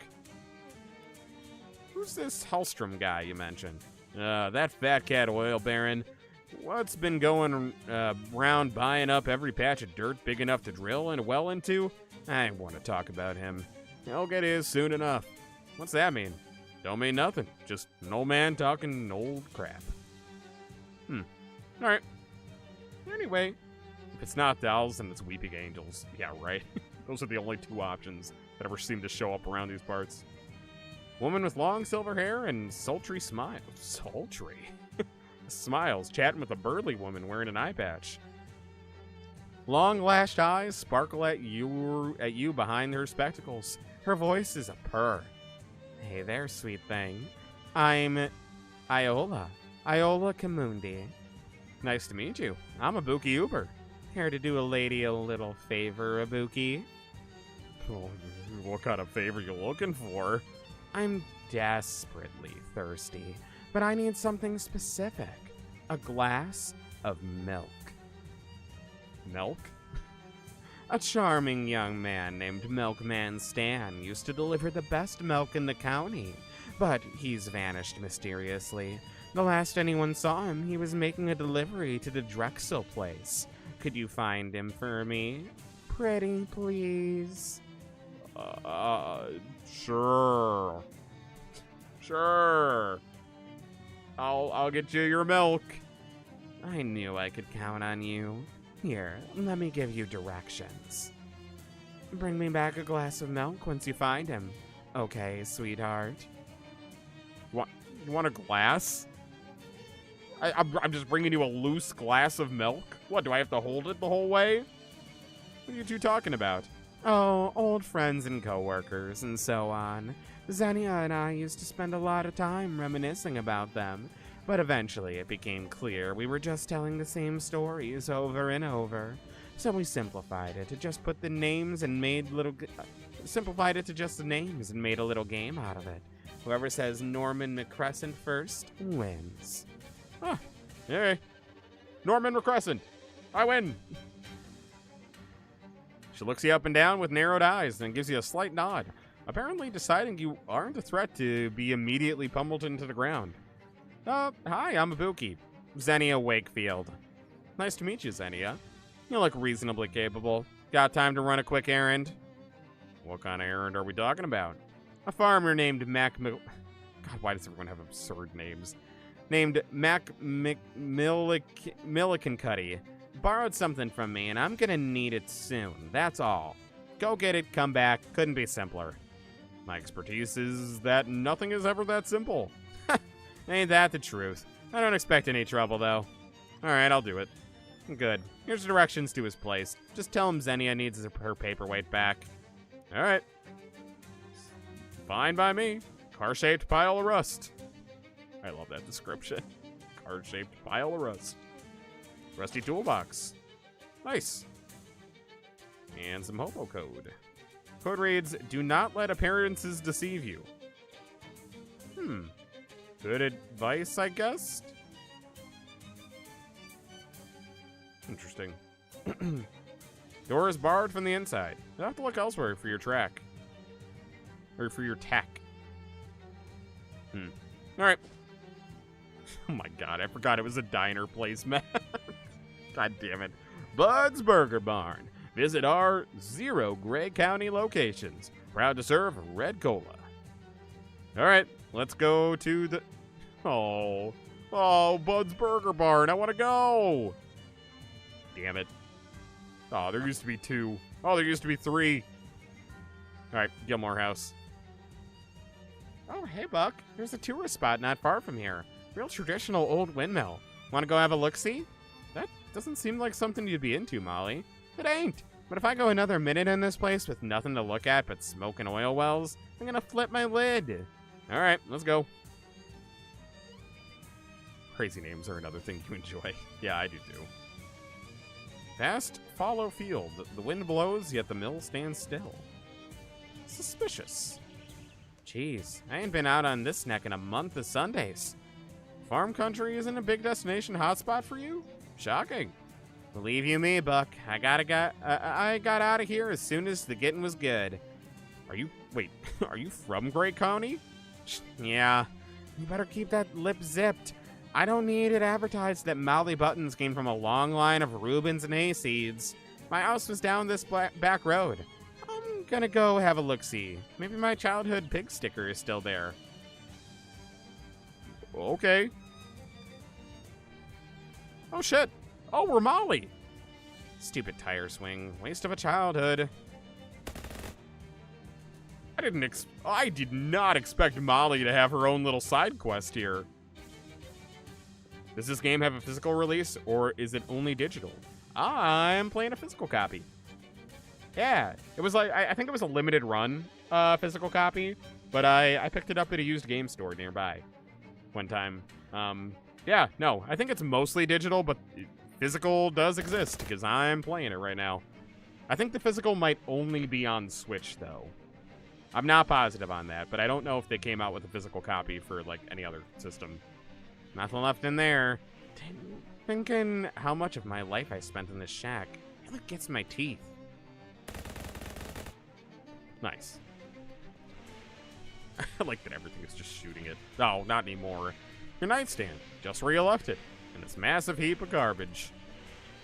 Who's this Hellstrom guy you mentioned? That fat cat oil baron. What's been going around buying up every patch of dirt big enough to drill a well into? I want to talk about him. He'll get his soon enough. What's that mean? Don't mean nothing. Just an old man talking old crap. Alright. Anyway, if it's not dolls, then it's weeping angels. Yeah, right. Those are the only two options that ever seem to show up around these parts. Woman with long silver hair and sultry smile. Sultry? Smiles, chatting with a burly woman wearing an eye patch. Long lashed eyes sparkle at you behind her spectacles. Her voice is a purr. Hey there, sweet thing. I'm Iola Kamundi. Nice to meet you. I'm Ibuki Uber. Here to do a lady a little favor, Ibuki. Oh, what kind of favor you looking for? I'm desperately thirsty, but I need something specific. A glass of milk. Milk? A charming young man named Milkman Stan used to deliver the best milk in the county, but he's vanished mysteriously. The last anyone saw him, he was making a delivery to the Drexel place. Could you find him for me? Pretty, please. Sure. I'll get you your milk. I knew I could count on you. Here, let me give you directions. Bring me back a glass of milk once you find him. Okay, sweetheart. You want a glass? I'm just bringing you a loose glass of milk? What, do I have to hold it the whole way? What are you two talking about? Oh, old friends and coworkers and so on. Xenia and I used to spend a lot of time reminiscing about them, but eventually it became clear we were just telling the same stories over and over. So we simplified it to just put the names and made simplified it to just the names and made a little game out of it. Whoever says Norman McCrescent first wins. Huh. Hey, Norman McCrescent. I win. She looks you up and down with narrowed eyes, then gives you a slight nod, apparently deciding you aren't a threat to be immediately pummeled into the ground. Hi, I'm Ibuki. Xenia Wakefield. Nice to meet you, Xenia. You look reasonably capable. Got time to run a quick errand? What kind of errand are we talking about? A farmer named Mac God, why does everyone have absurd names? Named Mac Millicancuddy borrowed something from me, and I'm gonna need it soon. That's all. Go get it, come back. Couldn't be simpler. My expertise is that nothing is ever that simple. Ain't that the truth? I don't expect any trouble, though. Alright, I'll do it. Good. Here's the directions to his place. Just tell him Xenia needs her paperweight back. Alright. Fine by me. Car-shaped pile of rust. I love that description. Car-shaped pile of rust. Rusty toolbox. Nice. And some hobo code. Code reads, do not let appearances deceive you. Good advice, I guess? Interesting. Door is barred from the inside. You'll have to look elsewhere for your track. Or for your tack. Alright. Oh my god, I forgot it was a diner placemat. God damn it. Bud's Burger Barn. Visit our 0 Gray County locations. Proud to serve Red Cola. Alright, let's go to the... Oh, Bud's Burger Barn. I want to go. Damn it. Oh, there used to be 2. Oh, there used to be 3. Alright, Gilmore House. Oh, hey, Buck. There's a tourist spot not far from here. Real traditional old windmill. Want to go have a look-see? That doesn't seem like something you'd be into, Molly. It ain't. But if I go another minute in this place with nothing to look at but smoke and oil wells, I'm gonna flip my lid. Alright, let's go. Crazy names are another thing you enjoy. Yeah, I do too. Fast, follow field. The wind blows, yet the mill stands still. Suspicious. Jeez, I ain't been out on this neck in a month of Sundays. Farm country isn't a big destination hotspot for you? Shocking. Believe you me, Buck. I got out of here as soon as the getting was good. Wait, are you from Gray County? Yeah. You better keep that lip zipped. I don't need it advertised that Molly Buttons came from a long line of Reubens and hayseeds. My house was down this back road. I'm gonna go have a look-see. Maybe my childhood pig sticker is still there. Okay. Oh, shit. Oh, we're Molly. Stupid tire swing. Waste of a childhood. I did not expect Molly to have her own little side quest here. Does this game have a physical release, or is it only digital? I'm playing a physical copy. Yeah, it was like, I think it was a limited run physical copy, but I picked it up at a used game store nearby one time. Yeah, no, I think it's mostly digital, but physical does exist, because I'm playing it right now. I think the physical might only be on Switch, though. I'm not positive on that, but I don't know if they came out with a physical copy for, like, any other system. Nothing left in there. Thinking how much of my life I spent in this shack. It like gets in my teeth. Nice. I like that everything is just shooting it. No, not anymore. Your nightstand, just where you left it, in this massive heap of garbage.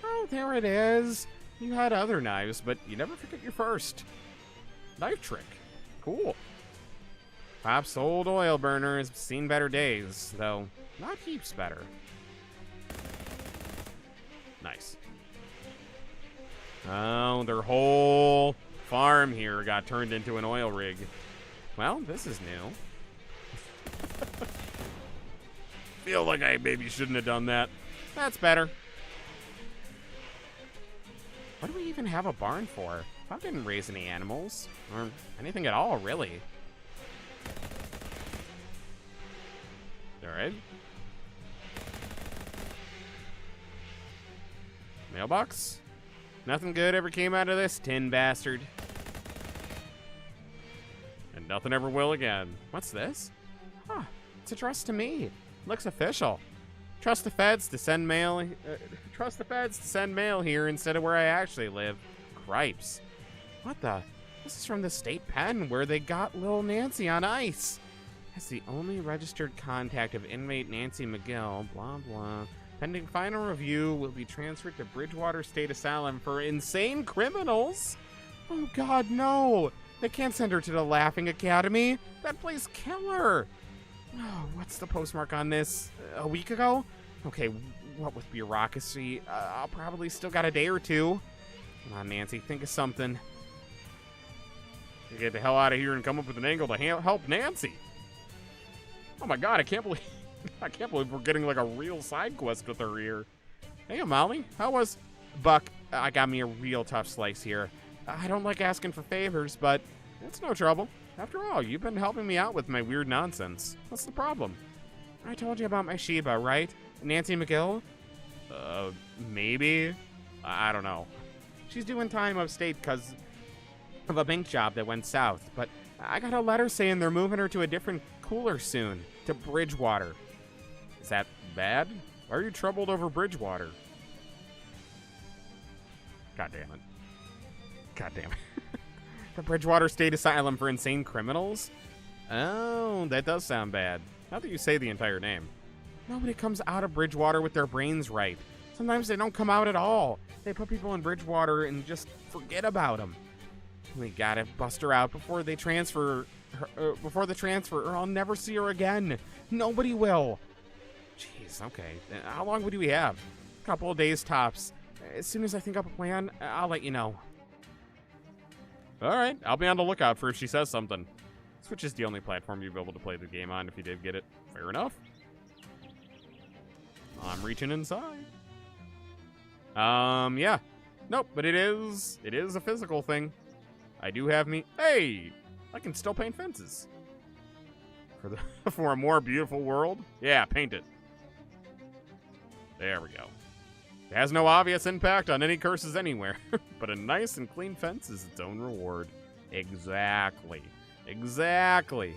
Oh, there it is. You had other knives, but you never forget your first. Knife trick. Cool. Pop's old oil burner has seen better days, though not heaps better. Nice. Oh, their whole farm here got turned into an oil rig. Well, this is new. Feel like I maybe shouldn't have done that. That's better. What do we even have a barn for? I didn't raise any animals. Or anything at all, really. Alright. Mailbox? Nothing good ever came out of this tin bastard. And nothing ever will again. What's this? Huh. It's addressed to me. Looks official. Trust the feds to send mail. Trust the feds to send mail here instead of where I actually live. Cripes. What the? This is from the state pen where they got Lil Nancy on ice. As the only registered contact of inmate Nancy McGill, blah, blah. Pending final review, will be transferred to Bridgewater State Asylum for insane criminals. Oh, God, no. They can't send her to the Laughing Academy. That place killer. Oh, what's the postmark on this? A week ago? Okay, what with bureaucracy? I'll probably still got a day or two. Come on, Nancy, think of something. Get the hell out of here and come up with an angle to help Nancy. Oh my god, I can't believe we're getting like a real side quest with her here. Hey, Molly, how was... Buck, I got me a real tough slice here. I don't like asking for favors, but it's no trouble. After all, you've been helping me out with my weird nonsense. What's the problem? I told you about my Sheba, right? Nancy McGill? Maybe? I don't know. She's doing time upstate because of a bank job that went south, but I got a letter saying they're moving her to a different cooler soon, to Bridgewater. Is that bad? Why are you troubled over Bridgewater? God damn it. God damn it. The Bridgewater State Asylum for Insane Criminals? Oh, that does sound bad. Not that you say the entire name. Nobody comes out of Bridgewater with their brains right. Sometimes they don't come out at all. They put people in Bridgewater and just forget about them. We gotta bust her out before they transfer her, or I'll never see her again. Nobody will. Jeez, okay. How long would we have? A couple of days tops. As soon as I think up a plan, I'll let you know. Alright, I'll be on the lookout for if she says something. Switch is the only platform you'll be able to play the game on if you did get it. Fair enough. I'm reaching inside. Yeah. Nope, but it is a physical thing. I do have me... Hey! I can still paint fences. For a more beautiful world? Yeah, paint it. There we go. It has no obvious impact on any curses anywhere, but a nice and clean fence is its own reward. Exactly. Exactly.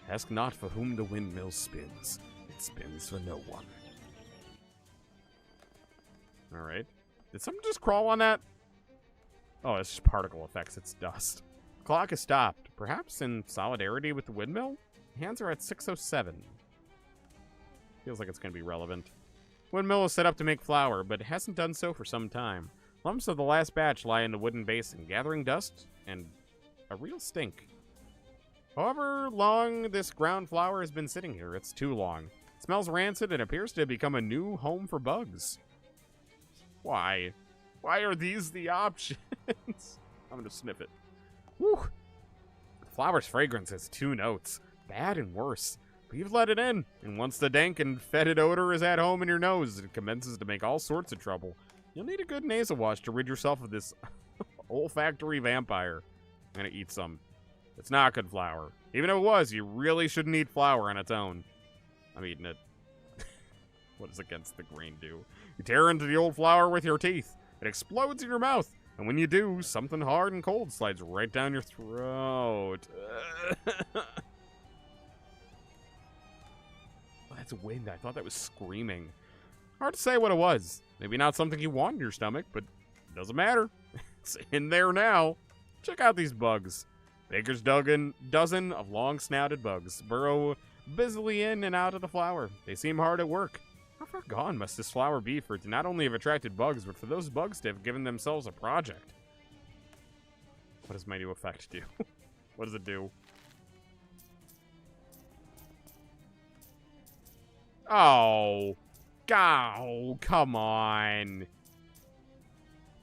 Ask not for whom the windmill spins. It spins for no one. Alright. Did someone just crawl on that? Oh, it's just particle effects. It's dust. Clock is stopped. Perhaps in solidarity with the windmill? Hands are at 6:07. Feels like it's going to be relevant. Windmill is set up to make flour, but it hasn't done so for some time. Lumps of the last batch lie in the wooden basin, gathering dust and a real stink. However long this ground flour has been sitting here, it's too long. It smells rancid and appears to have become a new home for bugs. Why? Why are these the options? I'm gonna sniff it. Whew. The flour's fragrance has two notes, bad and worse. But you've let it in, and once the dank and fetid odor is at home in your nose, it commences to make all sorts of trouble. You'll need a good nasal wash to rid yourself of this olfactory vampire. I'm gonna eat some. It's not good flour. Even if it was, you really shouldn't eat flour on its own. I'm eating it. What does against the grain do? You tear into the old flour with your teeth. It explodes in your mouth. And when you do, something hard and cold slides right down your throat. Oh, that's wind. I thought that was screaming. Hard to say what it was. Maybe not something you want in your stomach, but it doesn't matter. It's in there now. Check out these bugs. Baker's dozen of long-snouted bugs burrow busily in and out of the flour. They seem hard at work. How far gone must this flour be for it to not only have attracted bugs, but for those bugs to have given themselves a project? What does my new effect do? What does it do? Oh. Oh, come on.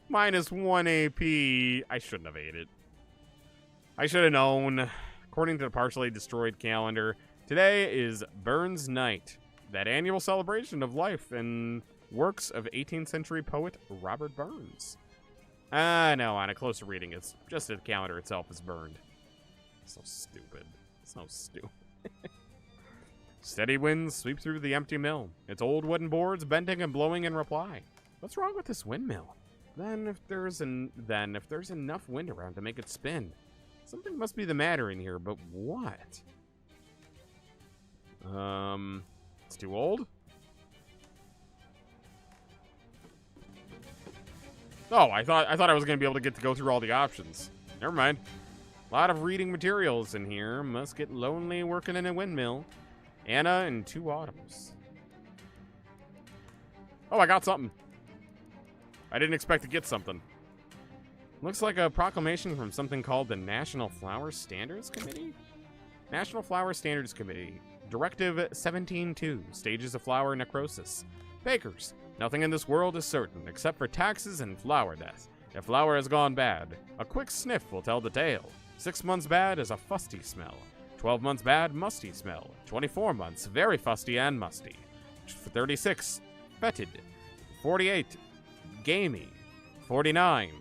-1 AP. I shouldn't have ate it. I should have known. According to the partially destroyed calendar, today is Burns Night, that annual celebration of life and works of 18th century poet Robert Burns. No, on a closer reading, it's just that the calendar itself is burned. So stupid. So stupid. Steady winds sweep through the empty mill, its old wooden boards bending and blowing in reply. What's wrong with this windmill? Then if there's enough wind around to make it spin. Something must be the matter in here, but what? It's too old? Oh, I thought I was gonna be able to go through all the options. Never mind. A lot of reading materials in here. Must get lonely working in a windmill. Anna and 2 autumns. Oh, I got something. I didn't expect to get something. Looks like a proclamation from something called the National Flower Standards Committee? National Flower Standards Committee. Directive 17.2, Stages of Flower Necrosis. Bakers, nothing in this world is certain except for taxes and flower death. If flour has gone bad, a quick sniff will tell the tale. 6 months bad is a fusty smell. 12 months bad, musty smell. 24 months, very fusty and musty. 36, fetid. 48, gamey. 49,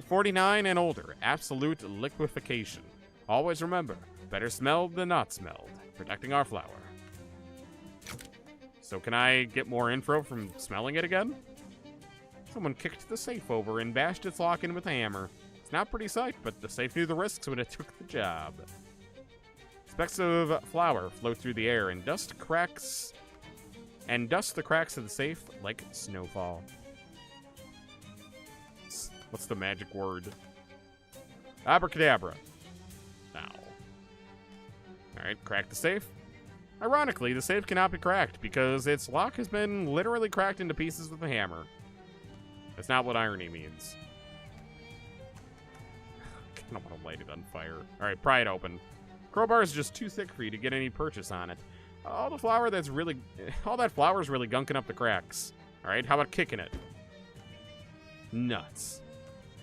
49 and older, absolute liquefaction. Always remember, better smelled than not smelled. Protecting our flower. So can I get more info from smelling it again? Someone kicked the safe over and bashed its lock in with a hammer. It's not a pretty sight, but the safe knew the risks when it took the job. Specks of flour float through the air and dust the cracks of the safe like snowfall. What's the magic word? Abracadabra. Now. Alright, crack the safe. Ironically, the safe cannot be cracked because its lock has been literally cracked into pieces with a hammer. That's not what irony means. I don't want to light it on fire. Alright, pry it open. Crowbar is just too thick for you to get any purchase on it. All that flour's really gunking up the cracks. Alright, how about kicking it? Nuts.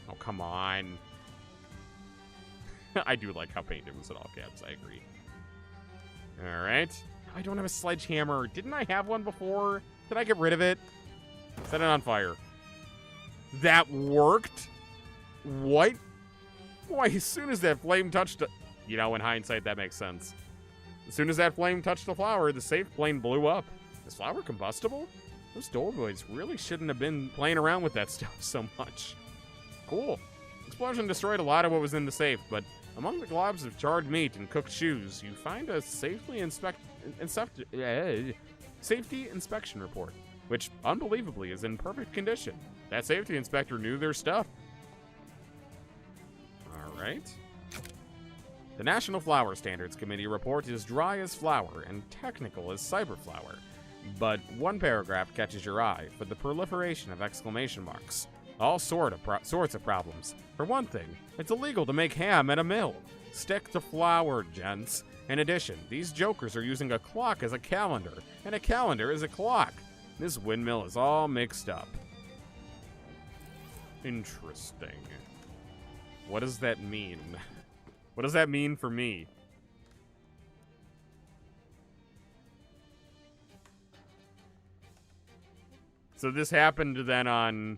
Oh, come on. I do like how painted was in all caps, I agree. Alright. I don't have a sledgehammer. Didn't I have one before? Did I get rid of it? Set it on fire. That worked? What? Boy, as soon as that flame touched it... You know, in hindsight, that makes sense. As soon as that flame touched the flower, the safe plane blew up. Is flour combustible? Those doughboys really shouldn't have been playing around with that stuff so much. Cool. Explosion destroyed a lot of what was in the safe, but among the globs of charred meat and cooked shoes, you find a safety inspection report, which, unbelievably, is in perfect condition. That safety inspector knew their stuff. Alright. The National Flower Standards Committee report is dry as flour and technical as cyberflower, but one paragraph catches your eye for the proliferation of exclamation marks. All sorts of problems. For one thing, it's illegal to make ham at a mill. Stick to flour, gents. In addition, these jokers are using a clock as a calendar, and a calendar as a clock. This windmill is all mixed up. Interesting. What does that mean? What does that mean for me? So this happened then on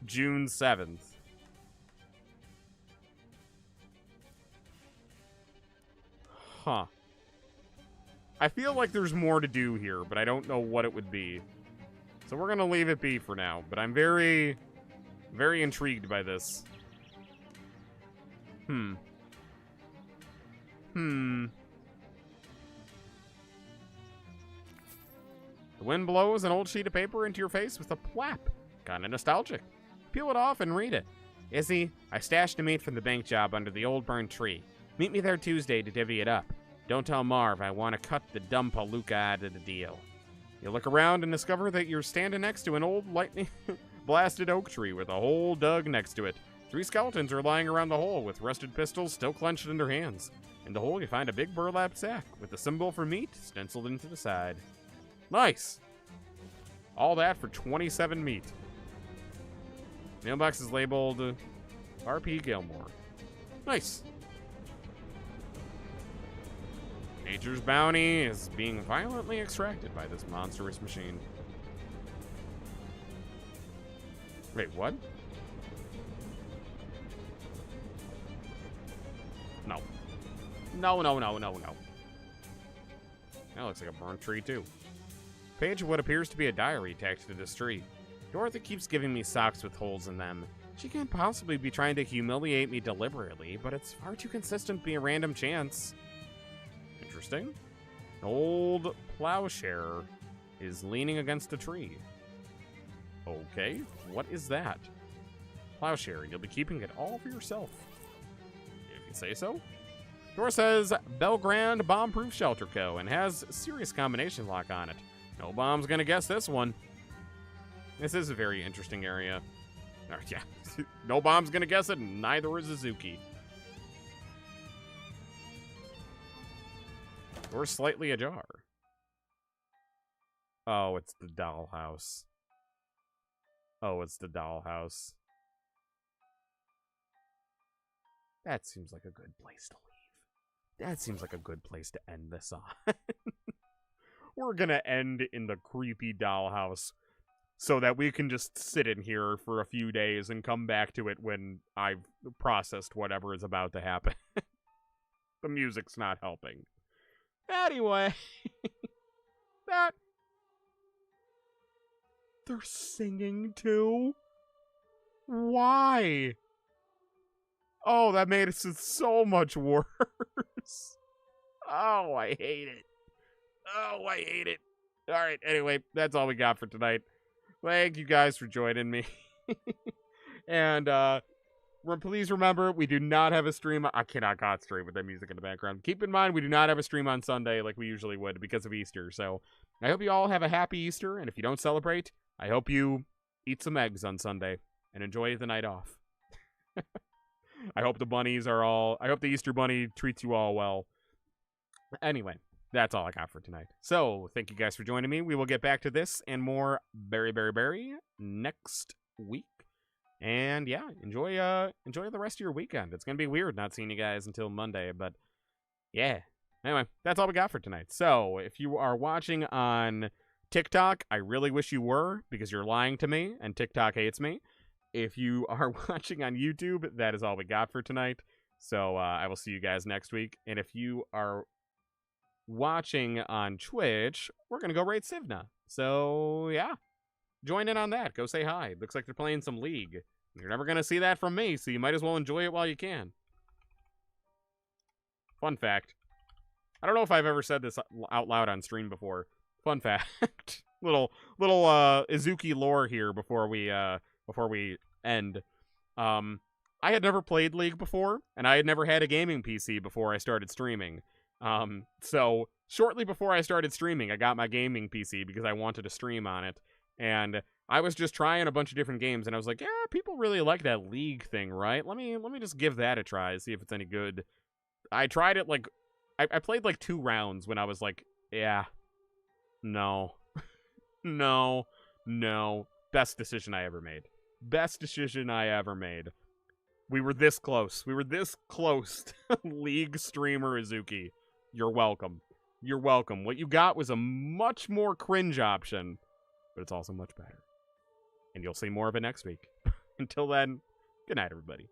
June 7th. Huh. I feel like there's more to do here, but I don't know what it would be. So we're gonna leave it be for now, but I'm very, very intrigued by this. The wind blows an old sheet of paper into your face with a plap. Kinda nostalgic. Peel it off and read it. Izzy, I stashed the meat from the bank job under the old burnt tree. Meet me there Tuesday to divvy it up. Don't tell Marv I want to cut the dumb palooka out of the deal. You look around and discover that you're standing next to an old lightning blasted oak tree with a hole dug next to it. 3 skeletons are lying around the hole with rusted pistols still clenched in their hands. In the hole you find a big burlap sack with the symbol for meat stenciled into the side. Nice! All that for 27 meat. Mailbox is labeled RP Gilmore. Nice. Nature's bounty is being violently extracted by this monstrous machine. Wait, what? No. No. That looks like a burnt tree, too. Page of what appears to be a diary tacked to this tree. Dorothy keeps giving me socks with holes in them. She can't possibly be trying to humiliate me deliberately, but it's far too consistent to be a random chance. Interesting. An old plowshare is leaning against a tree. Okay, what is that? Plowshare, you'll be keeping it all for yourself. If you say so. Door says Belgrande Bomb-Proof Shelter Co. and has serious combination lock on it. No bomb's gonna guess this one. This is a very interesting area. Yeah. No bomb's gonna guess it, and neither is Azuki. We're slightly ajar. Oh, it's the dollhouse. Oh, it's the dollhouse. That seems like a good place to leave. That seems like a good place to end this on. We're gonna end in the creepy dollhouse so that we can just sit in here for a few days and come back to it when I've processed whatever is about to happen. The music's not helping. Anyway, that... They're singing too? Why? Oh, that made it so much worse. Oh, I hate it. Oh, I hate it. All right, anyway, that's all we got for tonight. Thank you guys for joining me. And please remember, we do not have a stream. I cannot concentrate with that music in the background. Keep in mind, we do not have a stream on Sunday like we usually would because of Easter. So I hope you all have a happy Easter. And if you don't celebrate, I hope you eat some eggs on Sunday and enjoy the night off. I hope the bunnies are all... I hope the Easter bunny treats you all well. Anyway, that's all I got for tonight. So, thank you guys for joining me. We will get back to this and more very next week. And yeah, enjoy the rest of your weekend. It's going to be weird not seeing you guys until Monday, but yeah. Anyway, that's all we got for tonight. So, if you are watching on TikTok, I really wish you were, because you're lying to me, and TikTok hates me. If you are watching on YouTube, that is all we got for tonight. So I will see you guys next week. And if you are watching on Twitch, we're going to go raid Sivna. So yeah, join in on that. Go say hi. Looks like they're playing some League. You're never going to see that from me, so you might as well enjoy it while you can. Fun fact. I don't know if I've ever said this out loud on stream before. Fun fact. little Izuki lore here before we end. I had never played League before, and I had never had a gaming PC before I started streaming. So shortly before I started streaming, I got my gaming PC because I wanted to stream on it. And I was just trying a bunch of different games, and I was like, yeah, people really like that League thing, right? Let me just give that a try, see if it's any good. I tried it, like, I played like 2 rounds when I was like, yeah, no, no. Best decision I ever made. Best decision I ever made. We were this close. We were this close to League streamer Izuki. You're welcome. You're welcome. What you got was a much more cringe option, but it's also much better. And you'll see more of it next week. Until then, good night, everybody.